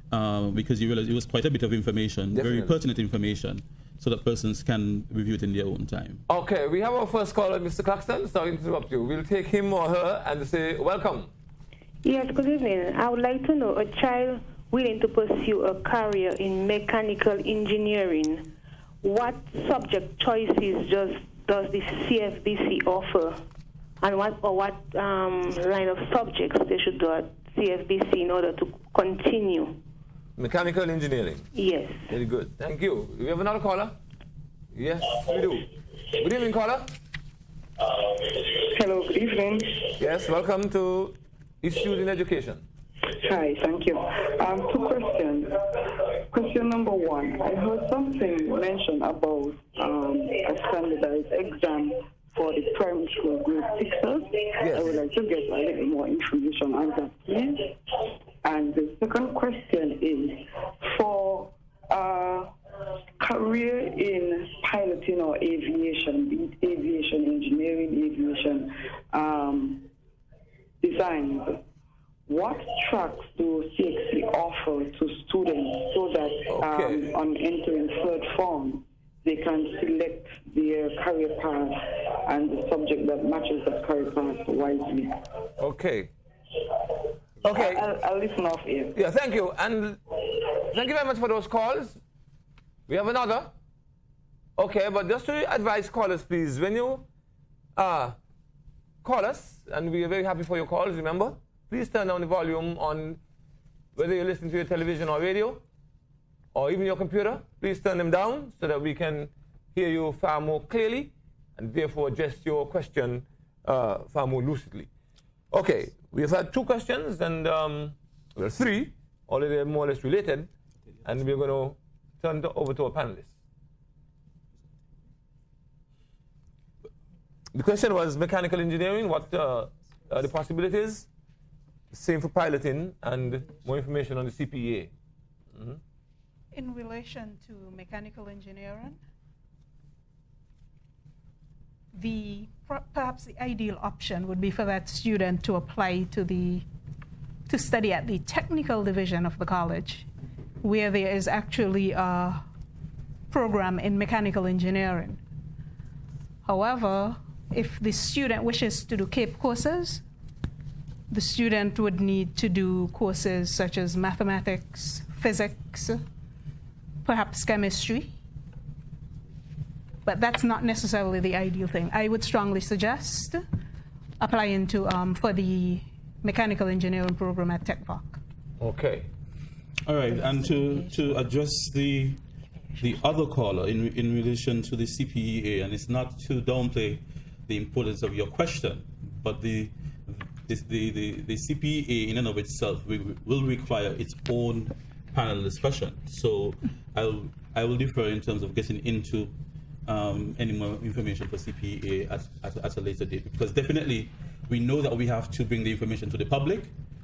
because you realize it was quite a bit of information, Definitely. very pertinent information, so that persons can review it in their own time. Okay, we have our first caller, Mr. Claxton. Sorry to interrupt you. We'll take him or her and say, welcome. Yes, good evening. I would like to know, a child willing to pursue a career in mechanical engineering, what subject choices does the CFBC offer? And what line of subjects they should do at CFBC in order to continue? Mechanical engineering. Yes. Very good. Thank you. Do we have another caller? Yes, we do. Good evening, caller. Hello, good evening. Yes, welcome to Issues in Education. Hi, thank you. 2 questions. Question number 1, I heard something mentioned about a standardized exam for the primary school grade 6ers. Yes. I would like to get a little more information on that, please. And the second question is, for career in piloting or aviation, be it aviation engineering, aviation design, what tracks do CXC offer to students so that on entering 3rd form, they can select their career path and the subject that matches that career path wisely? Okay. Okay. I'll listen off here. Yeah, thank you. And thank you very much for those calls. We have another. Okay, but just to advise callers, please, when you call us, and we are very happy for your calls, remember, please turn down the volume on whether you're listening to your television or radio, or even your computer. Please turn them down so that we can hear you far more clearly and therefore address your question far more lucidly. Okay, we have had 2 questions and well, 3, all of them more or less related, and we're going to turn over to our panelists. The question was mechanical engineering, what are the possibilities? Same for piloting, and more information on the CPA. Mm-hmm. In relation to mechanical engineering, perhaps the ideal option would be for that student to apply to study at the technical division of the college, where there is actually a program in mechanical engineering. However, if the student wishes to do CAPE courses, the student would need to do courses such as mathematics, physics, perhaps chemistry. But that's not necessarily the ideal thing. I would strongly suggest applying for the mechanical engineering program at TechVoc. Okay. All right, and to address the other caller in relation to the CPEA, and it's not to downplay the importance of your question, but the CPEA in and of itself will require its own panel discussion. So I will defer in terms of getting into any more information for CPEA at a later date, because definitely we know that we have to bring the information to the public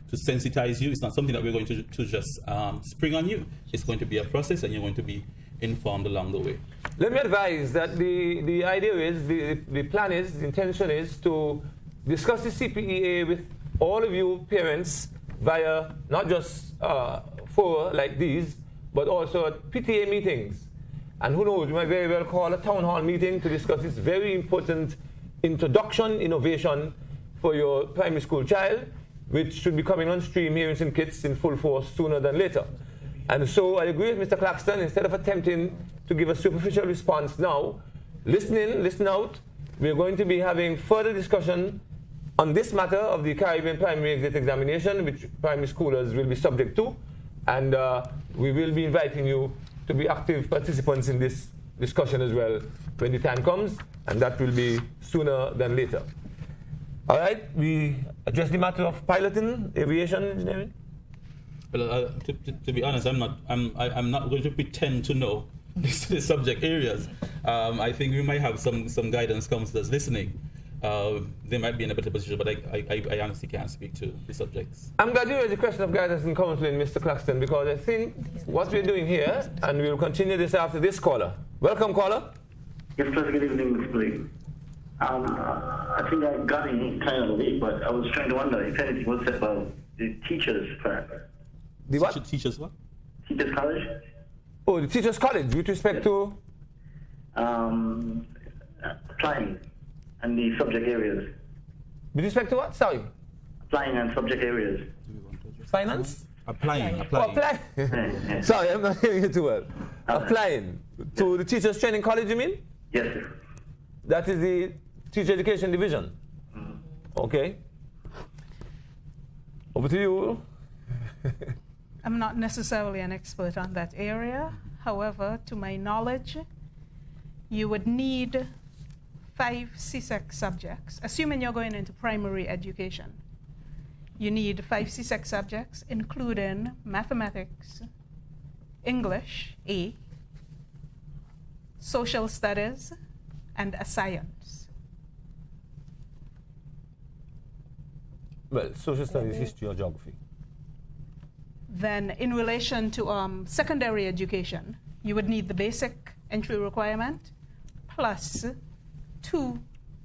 to sensitize you. It's not something that we're going to just spring on you. It's going to be a process, and you're going to be informed along the way. Let me advise that the idea is, the plan is, the intention is to discuss the CPEA with all of you parents via not just fora like these, but also at PTA meetings. And who knows, we might very well call a town hall meeting to discuss this very important introduction innovation for your primary school child, which should be coming on stream here in St. Kitts in full force sooner than later. And so I agree with Mr. Claxton, instead of attempting to give a superficial response now, listen in, listen out. We're going to be having further discussion on this matter of the Caribbean Primary Exit Examination, which primary schoolers will be subject to. And we will be inviting you to be active participants in this discussion as well when the time comes, and that will be sooner than later. All right, we address the matter of piloting aviation engineering. Well, to be honest, I'm not going to pretend to know the subject areas. I think we might have some guidance counselors listening. They might be in a better position, but I honestly can't speak to the subjects. I'm glad you raised the question of guidance and counseling, Mr. Claxton, because I think what we're doing here, and we'll continue this after this caller. Welcome, caller. Yes, sir. Good evening, Mr. Blake. I think I got in kind of late, but I was trying to wonder if anything was said about the teachers' part. The what? Teachers what? Teachers' college. Oh, the teachers' college, with respect to? Applying and the subject areas. With respect to what? Sorry. Applying and subject areas. Finance? Applying. Oh, applying. Sorry, I'm not hearing you too well. Applying to the teachers' training college, you mean? Yes, sir. That is the teacher education division. Okay. Over to you. I'm not necessarily an expert on that area. However, to my knowledge, you would need 5 CSEC subjects, assuming you're going into primary education. You need 5 CSEC subjects, including mathematics, English, A, social studies, and a science. Well, social studies, history, or geography. Then in relation to secondary education, you would need the basic entry requirement plus 2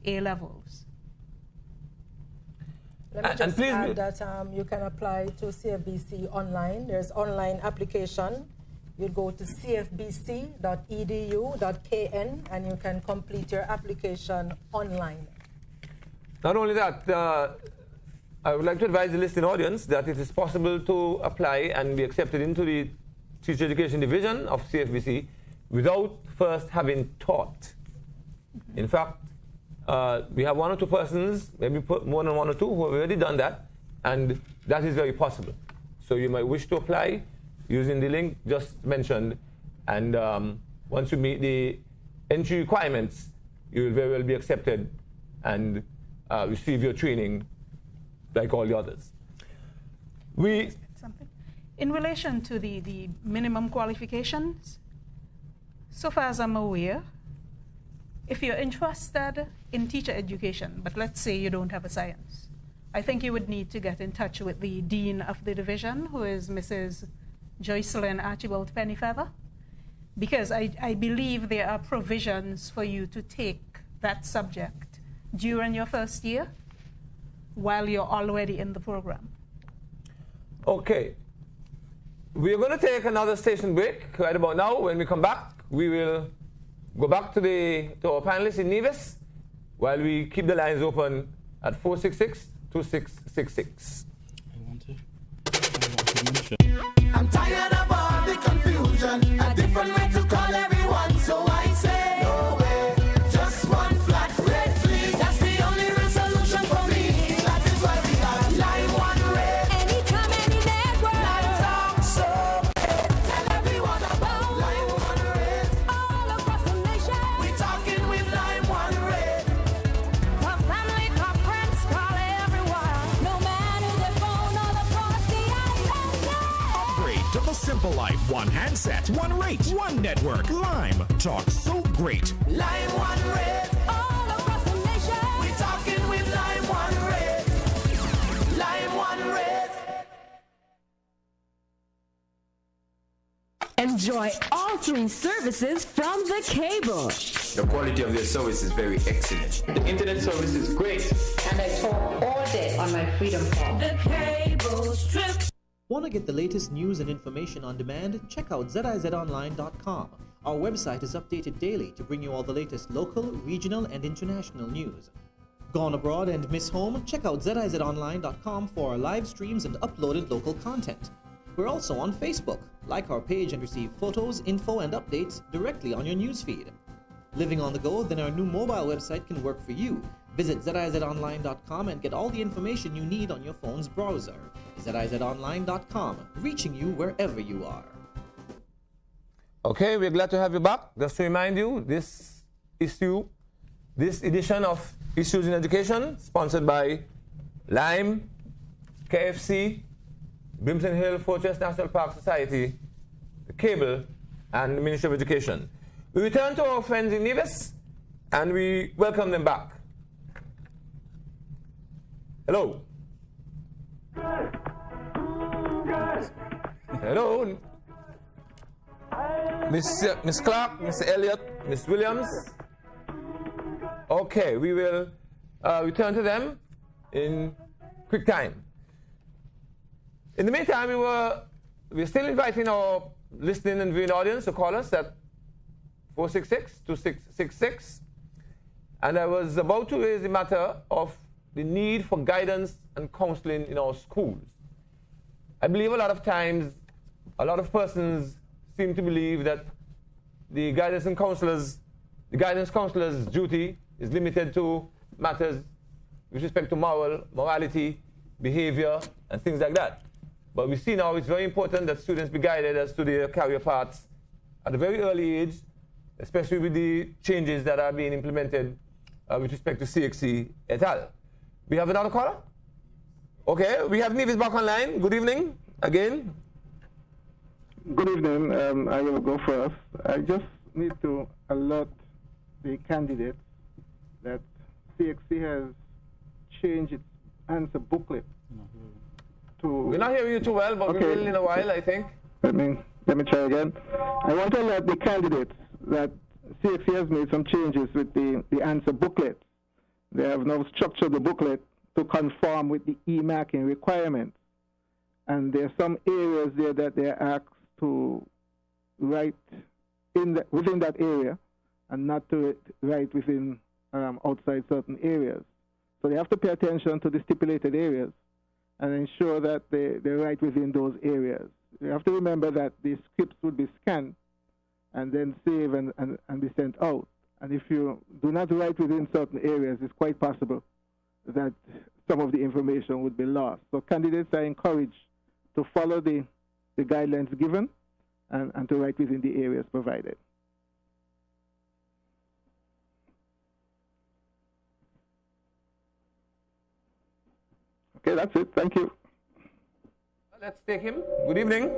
A-levels. Let me just add that you can apply to CFBC online. There's online application. You go to cfbc.edu.kn and you can complete your application online. Not only that, I would like to advise the listening audience that it is possible to apply and be accepted into the Teacher Education Division of CFBC without first having taught. In fact, we have 1 or 2 persons, maybe more than 1 or 2, who have already done that, and that is very possible. So you might wish to apply using the link just mentioned, and once you meet the entry requirements, you will very well be accepted and receive your training like all the others. In relation to the minimum qualifications, so far as I'm aware, if you're interested in teacher education, but let's say you don't have a science, I think you would need to get in touch with the dean of the division, who is Mrs. Joycelyn Archibald Pennyfeather, because I believe there are provisions for you to take that subject during your first year while you're already in the program. Okay. We're going to take another station break right about now. When we come back, we will go back to our panelists in Nevis while we keep the lines open at 466-2666. I'm tired of all the confusion, a different way to call everyone, so I say no way, just one flat red fleet, that's the only resolution for me, that is why we are Line 1 Red. Anytime, any network, lights up, so tell everyone about Line 1 Red. All across the nation, we talking with Line 1 Red. Call family, call friends, call everyone, no matter their phone all across the island. Upgrade to the Simple Life. 1 handset, 1 rate, 1 network. Lime. Talk so great. Line 1 Red. All across the nation, we talking with Line 1 Red. Line 1 Red. Enjoy all 3 services from the cable. The quality of their service is very excellent. The internet service is great. And I talk all day on my freedom phone. The cable strip. Want to get the latest news and information on demand? Check out ZIZonline.com. Our website is updated daily to bring you all the latest local, regional, and international news. Gone abroad and miss home? Check out ZIZonline.com for our live streams and uploaded local content. We're also on Facebook. Like our page and receive photos, info, and updates directly on your newsfeed. Living on the go? Then our new mobile website can work for you. Visit ZIZonline.com and get all the information you need on your phone's browser. ZIZonline.com, reaching you wherever you are. Okay, we're glad to have you back. Just to remind you, this edition of Issues in Education, sponsored by Lime, KFC, Brimson Hill Fortress National Park Society, the Cable, and the Ministry of Education. We return to our friends in Nevis, and we welcome them back. Hello. Hello. Miss Clark, Mr. Elliott, Miss Williams. Okay, we will return to them in quick time. In the meantime, we're still inviting our listening and viewing audience to call us at 466-2666. And I was about to raise the matter of the need for guidance and counseling in our schools. I believe a lot of times, a lot of persons seem to believe that the guidance counselor's duty is limited to matters with respect to morality, behavior, and things like that. But we see now it's very important that students be guided as to their career paths at a very early age, especially with the changes that are being implemented with respect to CXC et al. We have another caller? Okay, we have Nevis back online. Good evening again. Good evening. I will go first. I just need to alert the candidates that CXC has changed its answer booklet to... We're not hearing you too well, but we will in a while, I think. Let me try again. I want to alert the candidates that CXC has made some changes with the answer booklet. They have now structured the booklet to conform with the e-marking requirements. And there are some areas there that they are asked to write within that area and not to write within outside certain areas. So they have to pay attention to the stipulated areas and ensure that they write within those areas. You have to remember that the scripts would be scanned and then saved and be sent out. And if you do not write within certain areas, it's quite possible that some of the information would be lost. So candidates are encouraged to follow the guidelines given and to write within the areas provided. Okay, that's it. Thank you. Let's take him. Good evening.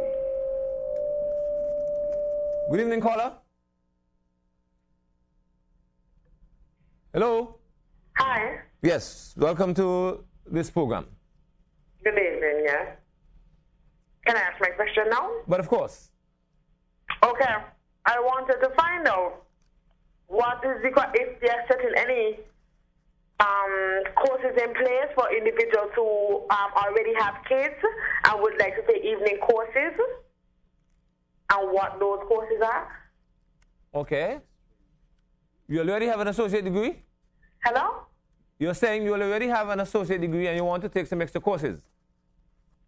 Good evening, caller. Hello. Hi. Yes, welcome to this program. Good evening, yes. Can I ask my question now? But of course. Okay. I wanted to find out what is if they are setting any courses in place for individuals who already have kids and would like to take evening courses, and what those courses are. Okay. You already have an associate degree? Hello? You're saying you already have an associate degree and you want to take some extra courses?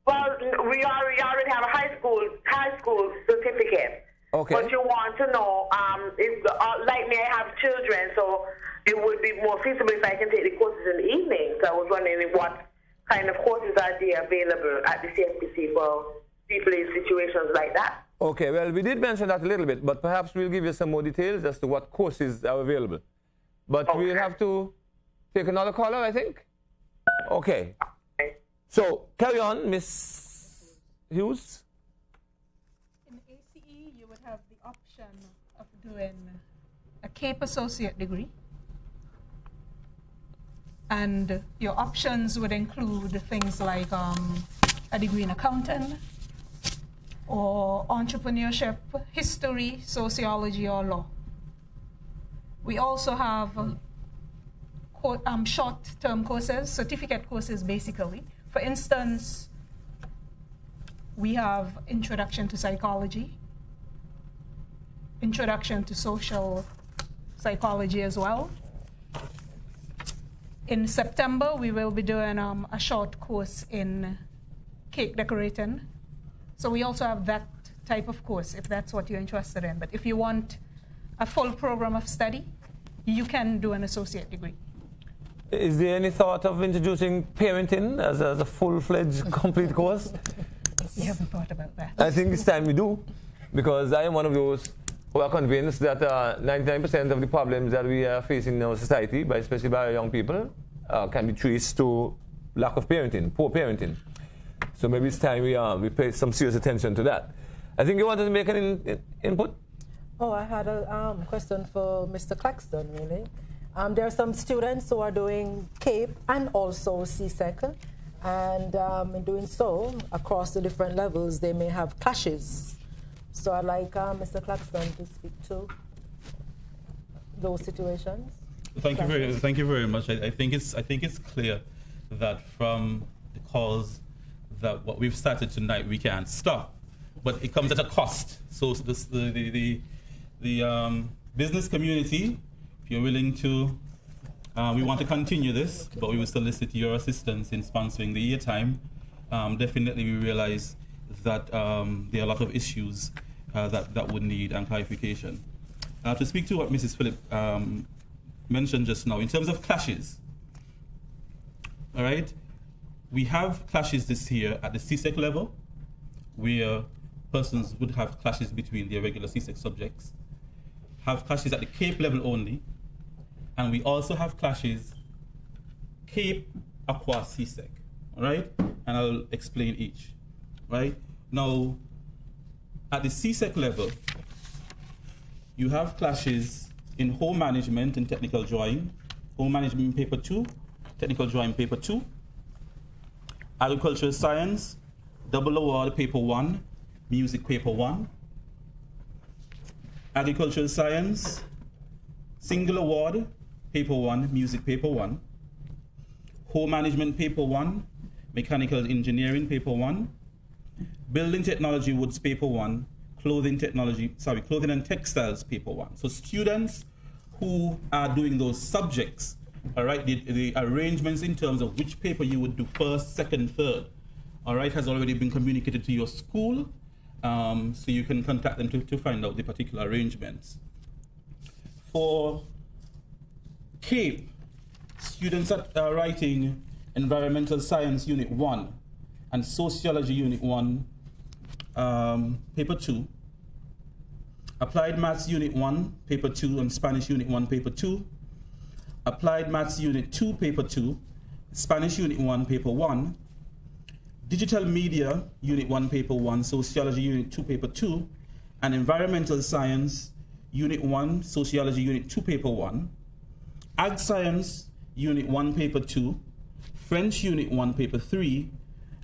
Well, we already have a high school certificate. Okay. But you want to know, if like me, I have children, so it would be more feasible if I can take the courses in the evening. So I was wondering what kind of courses are there available at the CFPC for people in situations like that. Okay, well, we did mention that a little bit, but perhaps we'll give you some more details as to what courses are available. But we'll have to take another caller, I think. Okay. So, carry on, Miss Hughes. In ACE, you would have the option of doing a CAPE associate degree. And your options would include things like a degree in accounting, or entrepreneurship, history, sociology, or law. We also have short-term courses, certificate courses basically. For instance, we have Introduction to Psychology, Introduction to Social Psychology as well. In September, we will be doing a short course in cake decorating. So we also have that type of course, if that's what you're interested in. But if you want a full program of study, you can do an associate degree. Is there any thought of introducing parenting as a full-fledged complete course? You haven't thought about that. I think it's time we do, because I am one of those who are convinced that 99% of the problems that we are facing in our society, especially by young people, can be traced to lack of parenting, poor parenting. So maybe it's time we pay some serious attention to that. I think you wanted to make an input? Oh, I had a question for Mr. Claxton, really. There are some students who are doing CAPE and also CSEC, and in doing so, across the different levels, they may have clashes. So I'd like Mr. Claxton to speak to those situations. Thank you very much. I think it's clear that from the calls that what we've started tonight we can't stop, but it comes at a cost. So the business community, if you're willing to, we want to continue this, but we will solicit your assistance in sponsoring the airtime. Definitely, we realize that there are a lot of issues that would need clarification. To speak to what Mrs. Phillip mentioned just now, in terms of clashes, all right, we have clashes this year at the CSEC level, where persons would have clashes between their regular CSEC subjects, have clashes at the CAPE level only, and we also have clashes CAPE across CSEC, all right? And I'll explain each, right? Now, at the CSEC level, you have clashes in home management and technical drawing, home management paper 2, technical drawing paper 2, agricultural science, double award paper 1, music paper 1, agricultural science, single award paper 1, music paper 1, home management paper 1, mechanical engineering paper 1, building technology woods paper 1, clothing and textiles paper 1. So students who are doing those subjects, all right, the arrangements in terms of which paper you would do first, second, third, all right, has already been communicated to your school, so you can contact them to find out the particular arrangements. For CAPE, students are writing Environmental Science Unit 1 and Sociology Unit 1, paper 2, Applied Maths Unit 1, paper 2, and Spanish Unit 1, paper 2, Applied Maths Unit 2, paper 2, Spanish Unit 1, paper 1, Digital Media Unit 1, paper 1, Sociology Unit 2, paper 2, and Environmental Science Unit 1, Sociology Unit 2, paper 1, Ag Science Unit 1, paper 2, French Unit 1, paper 3,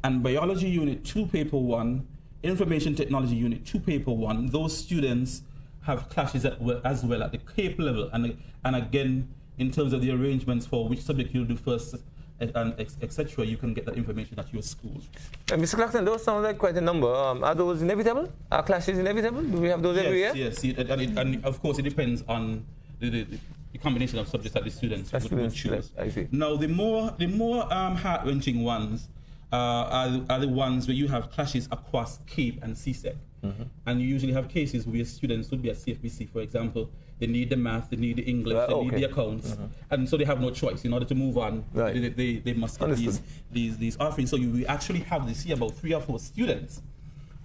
and Biology Unit 2, paper 1, Information Technology Unit 2, paper 1. Those students have clashes as well at the CAPE level, and again, in terms of the arrangements for which subject you'll do first, and etc., you can get that information at your school. Mr. Claxton, those sound like quite a number. Are those inevitable? Are clashes inevitable? Do we have those every year? Yes, and of course it depends on the combination of subjects that the students would choose. I see. Now, the more heart-wrenching ones are the ones where you have clashes across CAPE and CSEC. Mm-hmm. And you usually have cases where students would be at CFBC, for example, they need the math, they need the English, they need the accounts, and so they have no choice. In order to move on, they must get these offerings. So we actually have this year about 3 or 4 students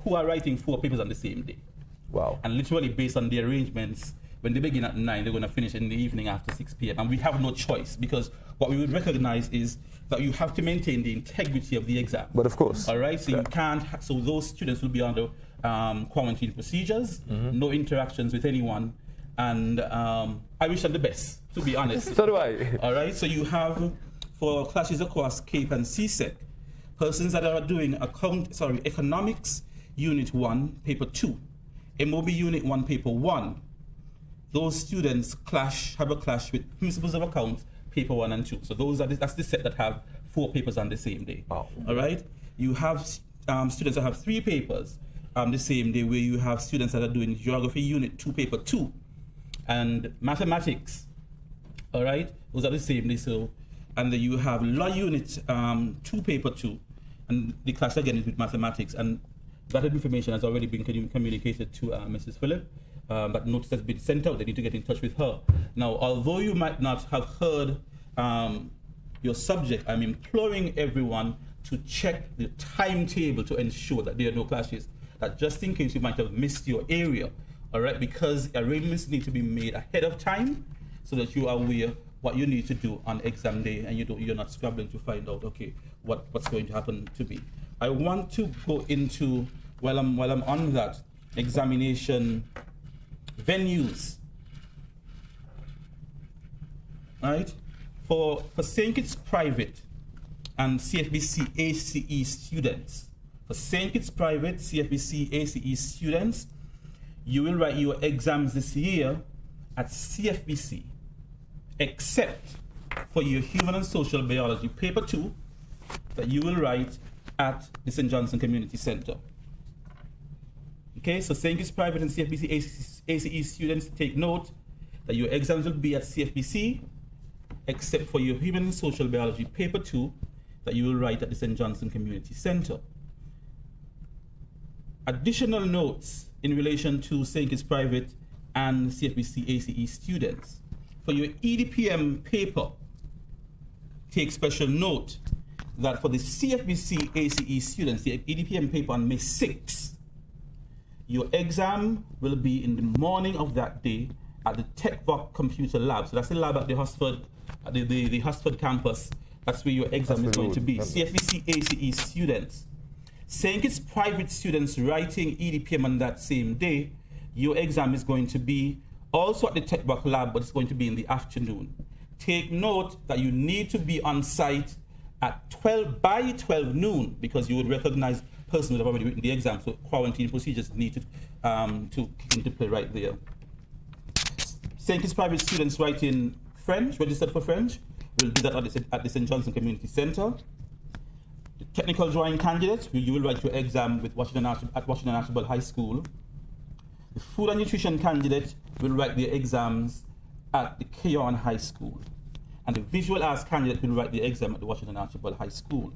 who are writing 4 papers on the same day. Wow. And literally based on the arrangements, when they begin at 9, they're going to finish in the evening after 6 p.m. And we have no choice, because what we would recognize is that you have to maintain the integrity of the exam. But of course. All right, so you can't, so those students will be under quarantine procedures, no interactions with anyone, and I wish them the best, to be honest. So do I. All right, so you have, for classes across CAPE and CSEC, persons that are doing economics, Unit 1, Paper 2. MOB Unit 1, Paper 1. Those students have a clash with Principles of Accounts, Paper 1 and 2. So that's the set that have 4 papers on the same day. Oh. All right? You have students that have 3 papers the same day, where you have students that are doing Geography Unit 2, Paper 2, and Mathematics. All right? Those are the same day. So, and then you have Law Unit 2, Paper 2, and the clash again is with Mathematics. And that information has already been communicated to Mrs. Phillip. But notice has been sent out. They need to get in touch with her. Now, although you might not have heard your subject, I'm imploring everyone to check the timetable to ensure that there are no clashes. That just in case you might have missed your area, all right? Because arrangements need to be made ahead of time so that you are aware what you need to do on exam day, and you're not scrambling to find out, okay, what's going to happen to be. I want to go into, while I'm on that, examination venues. Right? For St. Kitts Private and CFBC ACE students. For St. Kitts Private, CFBC ACE students, you will write your exams this year at CFBC, except for your Human and Social Biology Paper 2 that you will write at the St. Johnson Community Center. Okay, so St. Kitts Private and CFBC ACE students, take note that your exams will be at CFBC, except for your Human and Social Biology Paper 2 that you will write at the St. Johnson Community Center. Additional notes in relation to St. Kitts Private and CFBC ACE students. For your EDPM paper, take special note that for the CFBC ACE students, the EDPM paper on May 6th, your exam will be in the morning of that day at the TechVoc Computer Lab. So that's the lab at the Hosford, the Hosford campus. That's where your exam is going to be. CFBC ACE students. St. Kitts Private students writing EDPM on that same day, your exam is going to be also at the TechVoc Lab, but it's going to be in the afternoon. Take note that you need to be on site at 12 noon, because you would recognize persons who have already written the exam, so quarantine procedures need to kick into play right there. St. Kitts Private students writing French, registered for French, will do that at the St. Johnson Community Center. The technical drawing candidates, you will write your exam at Washington Archibald High School. The food and nutrition candidate will write their exams at the Keon High School. And the visual arts candidate will write the exam at the Washington Archibald High School.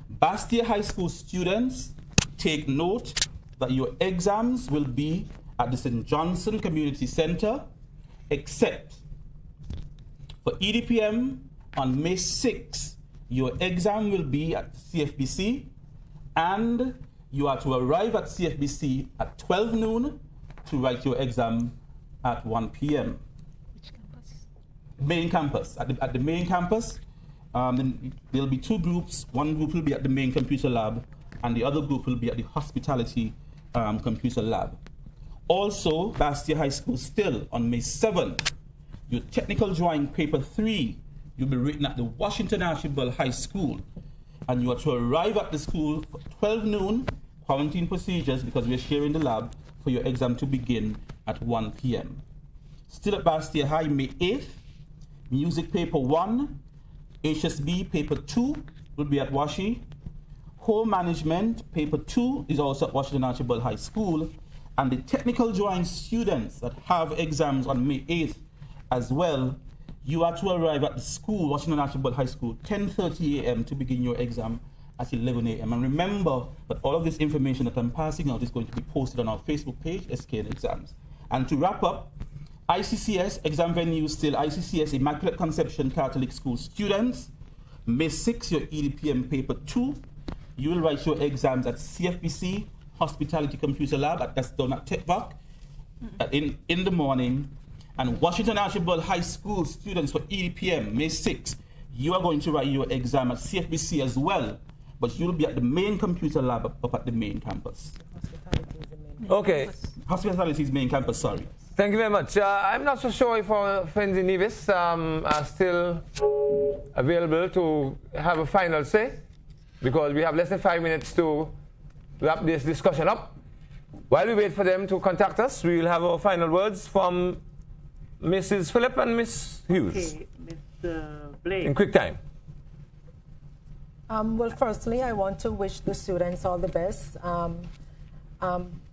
Bastia High School students, take note that your exams will be at the St. Johnson Community Center, except for EDPM on May 6th, your exam will be at CFBC, and you are to arrive at CFBC at 12 noon to write your exam at 1 p.m. Which campus? Main campus. At the main campus, then there'll be 2 groups. One group will be at the main computer lab, and the other group will be at the hospitality computer lab. Also, Bastia High School still on May 7th, your technical drawing paper 3 will be written at the Washington Archibald High School, and you are to arrive at the school for 12 noon, quarantine procedures because we're sharing the lab, for your exam to begin at 1 p.m. Still at Bastia High, May 8th, music paper 1, HSB paper 2 will be at Washi. Home management paper 2 is also at Washington Archibald High School, and the technical drawing students that have exams on May 8th as well, you are to arrive at the school, Washington Archibald High School, 10:30 a.m. to begin your exam at 11 a.m. And remember that all of this information that I'm passing out is going to be posted on our Facebook page, SKN Exams. And to wrap up, ICCS, exam venue still ICCS, Immaculate Conception Catholic School students, May 6, your EDPM paper 2, you will write your exams at CFBC, Hospitality Computer Lab, that's done at TechVoc, in the morning. And Washington Archibald High School students for EDPM, May 6, you are going to write your exam at CFBC as well, but you'll be at the main computer lab up at the main campus. Okay. Hospitality's main campus, sorry. Thank you very much. I'm not so sure if our friends in Nevis are still available to have a final say, because we have less than 5 minutes to wrap this discussion up. While we wait for them to contact us, we will have our final words from Mrs. Phillip and Miss Hughes. Okay, Mr. Blake. In quick time. Well, firstly, I want to wish the students all the best.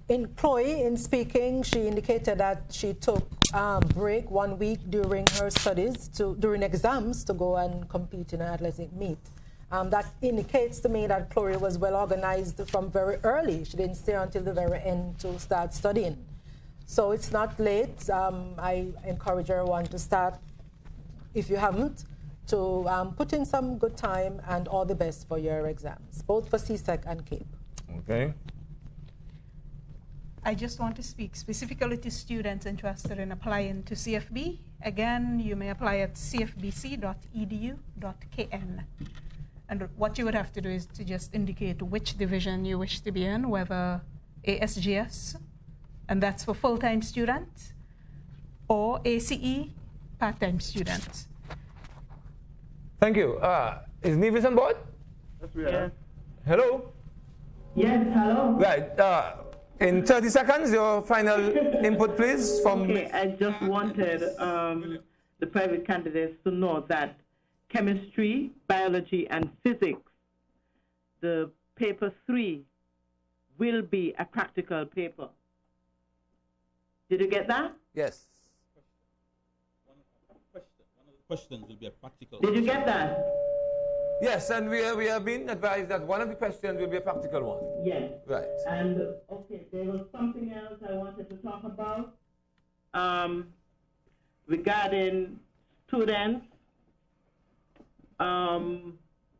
In Chloe, in speaking, she indicated that she took break 1 week during her studies, during exams, to go and compete in an athletic meet. That indicates to me that Chloe was well organized from very early. She didn't stay until the very end to start studying. So it's not late. I encourage everyone to start, if you haven't, to put in some good time, and all the best for your exams, both for CSEC and CAPE. Okay. I just want to speak specifically to students interested in applying to CFB. Again, you may apply at cfbc.edu.kn. And what you would have to do is to just indicate which division you wish to be in, whether ASGS, and that's for full-time students, or ACE, part-time students. Thank you. Is Nevis on board? Yes, we are. Hello? Yes, hello. Right. In 30 seconds, your final input, please. Okay, I just wanted the private candidates to know that chemistry, biology, and physics, the paper 3 will be a practical paper. Did you get that? Yes. One of the questions will be a practical. Did you get that? Yes, and we have been advised that one of the questions will be a practical one. Yes. Right. And, okay, there was something else I wanted to talk about regarding students,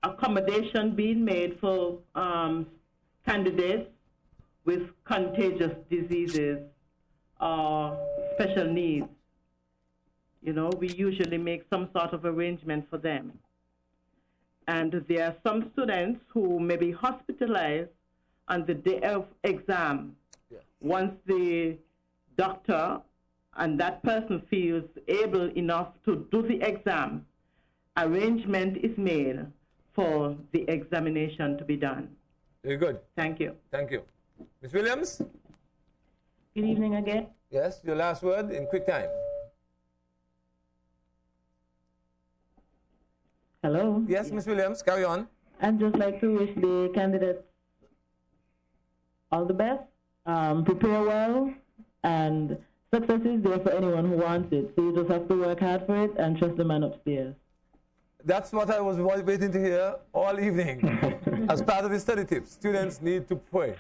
accommodation being made for candidates with contagious diseases or special needs. You know, we usually make some sort of arrangement for them. And there are some students who may be hospitalized on the day of exam. Yeah. Once the doctor and that person feels able enough to do the exam, arrangement is made for the examination to be done. Very good. Thank you. Thank you. Ms. Williams? Good evening again. Yes, your last word in quick time. Hello. Yes, Ms. Williams, carry on. I'd just like to wish the candidates all the best, prepare well, and success is there for anyone who wants it. So you just have to work hard for it and trust the man upstairs. That's what I was waiting to hear all evening. As part of the study tips, students need to pray.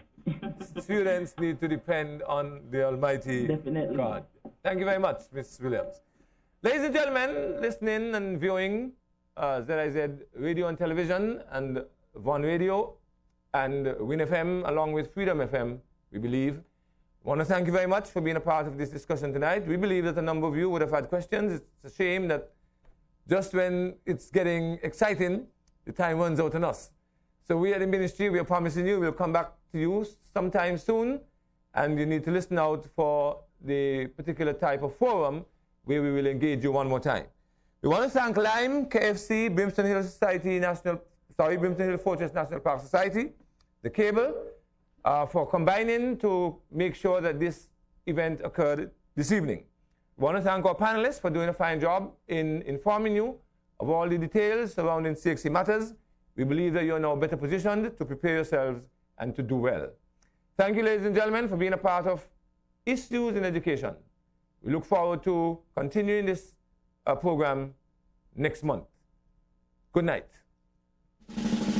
Students need to depend on the Almighty God. Thank you very much, Ms. Williams. Ladies and gentlemen, listening and viewing ZIZ Radio and Television and Von Radio and Win FM along with Freedom FM, we believe. I want to thank you very much for being a part of this discussion tonight. We believe that a number of you would have had questions. It's a shame that just when it's getting exciting, the time runs out on us. So we at the ministry, we are promising you, we'll come back to you sometime soon, and you need to listen out for the particular type of forum where we will engage you one more time. We want to thank Lime, KFC, Brimstone Hill Fortress National Park Society, the Cable, for combining to make sure that this event occurred this evening. We want to thank our panelists for doing a fine job in informing you of all the details surrounding CXC Matters. We believe that you're now better positioned to prepare yourselves and to do well. Thank you, ladies and gentlemen, for being a part of Issues in Education. We look forward to continuing this program next month. Good night.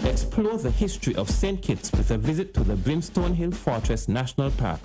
Explore the history of St. Kitts with a visit to the Brimstone Hill Fortress National Park.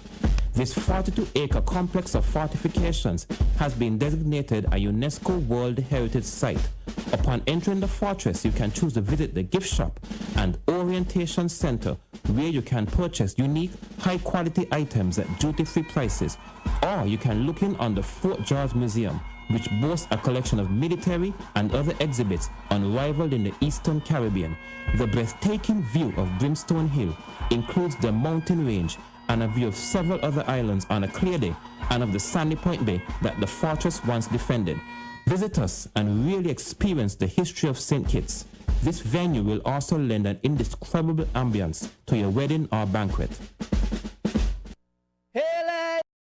This 42-acre complex of fortifications has been designated a UNESCO World Heritage Site. Upon entering the fortress, you can choose to visit the gift shop and orientation center, where you can purchase unique, high-quality items at duty-free prices. Or you can look in on the Fort George Museum, which boasts a collection of military and other exhibits unrivaled in the Eastern Caribbean. The breathtaking view of Brimstone Hill includes the mountain range and a view of several other islands on a clear day, and of the sandy point bay that the fortress once defended. Visit us and really experience the history of St. Kitts. This venue will also lend an indescribable ambience to your wedding or banquet.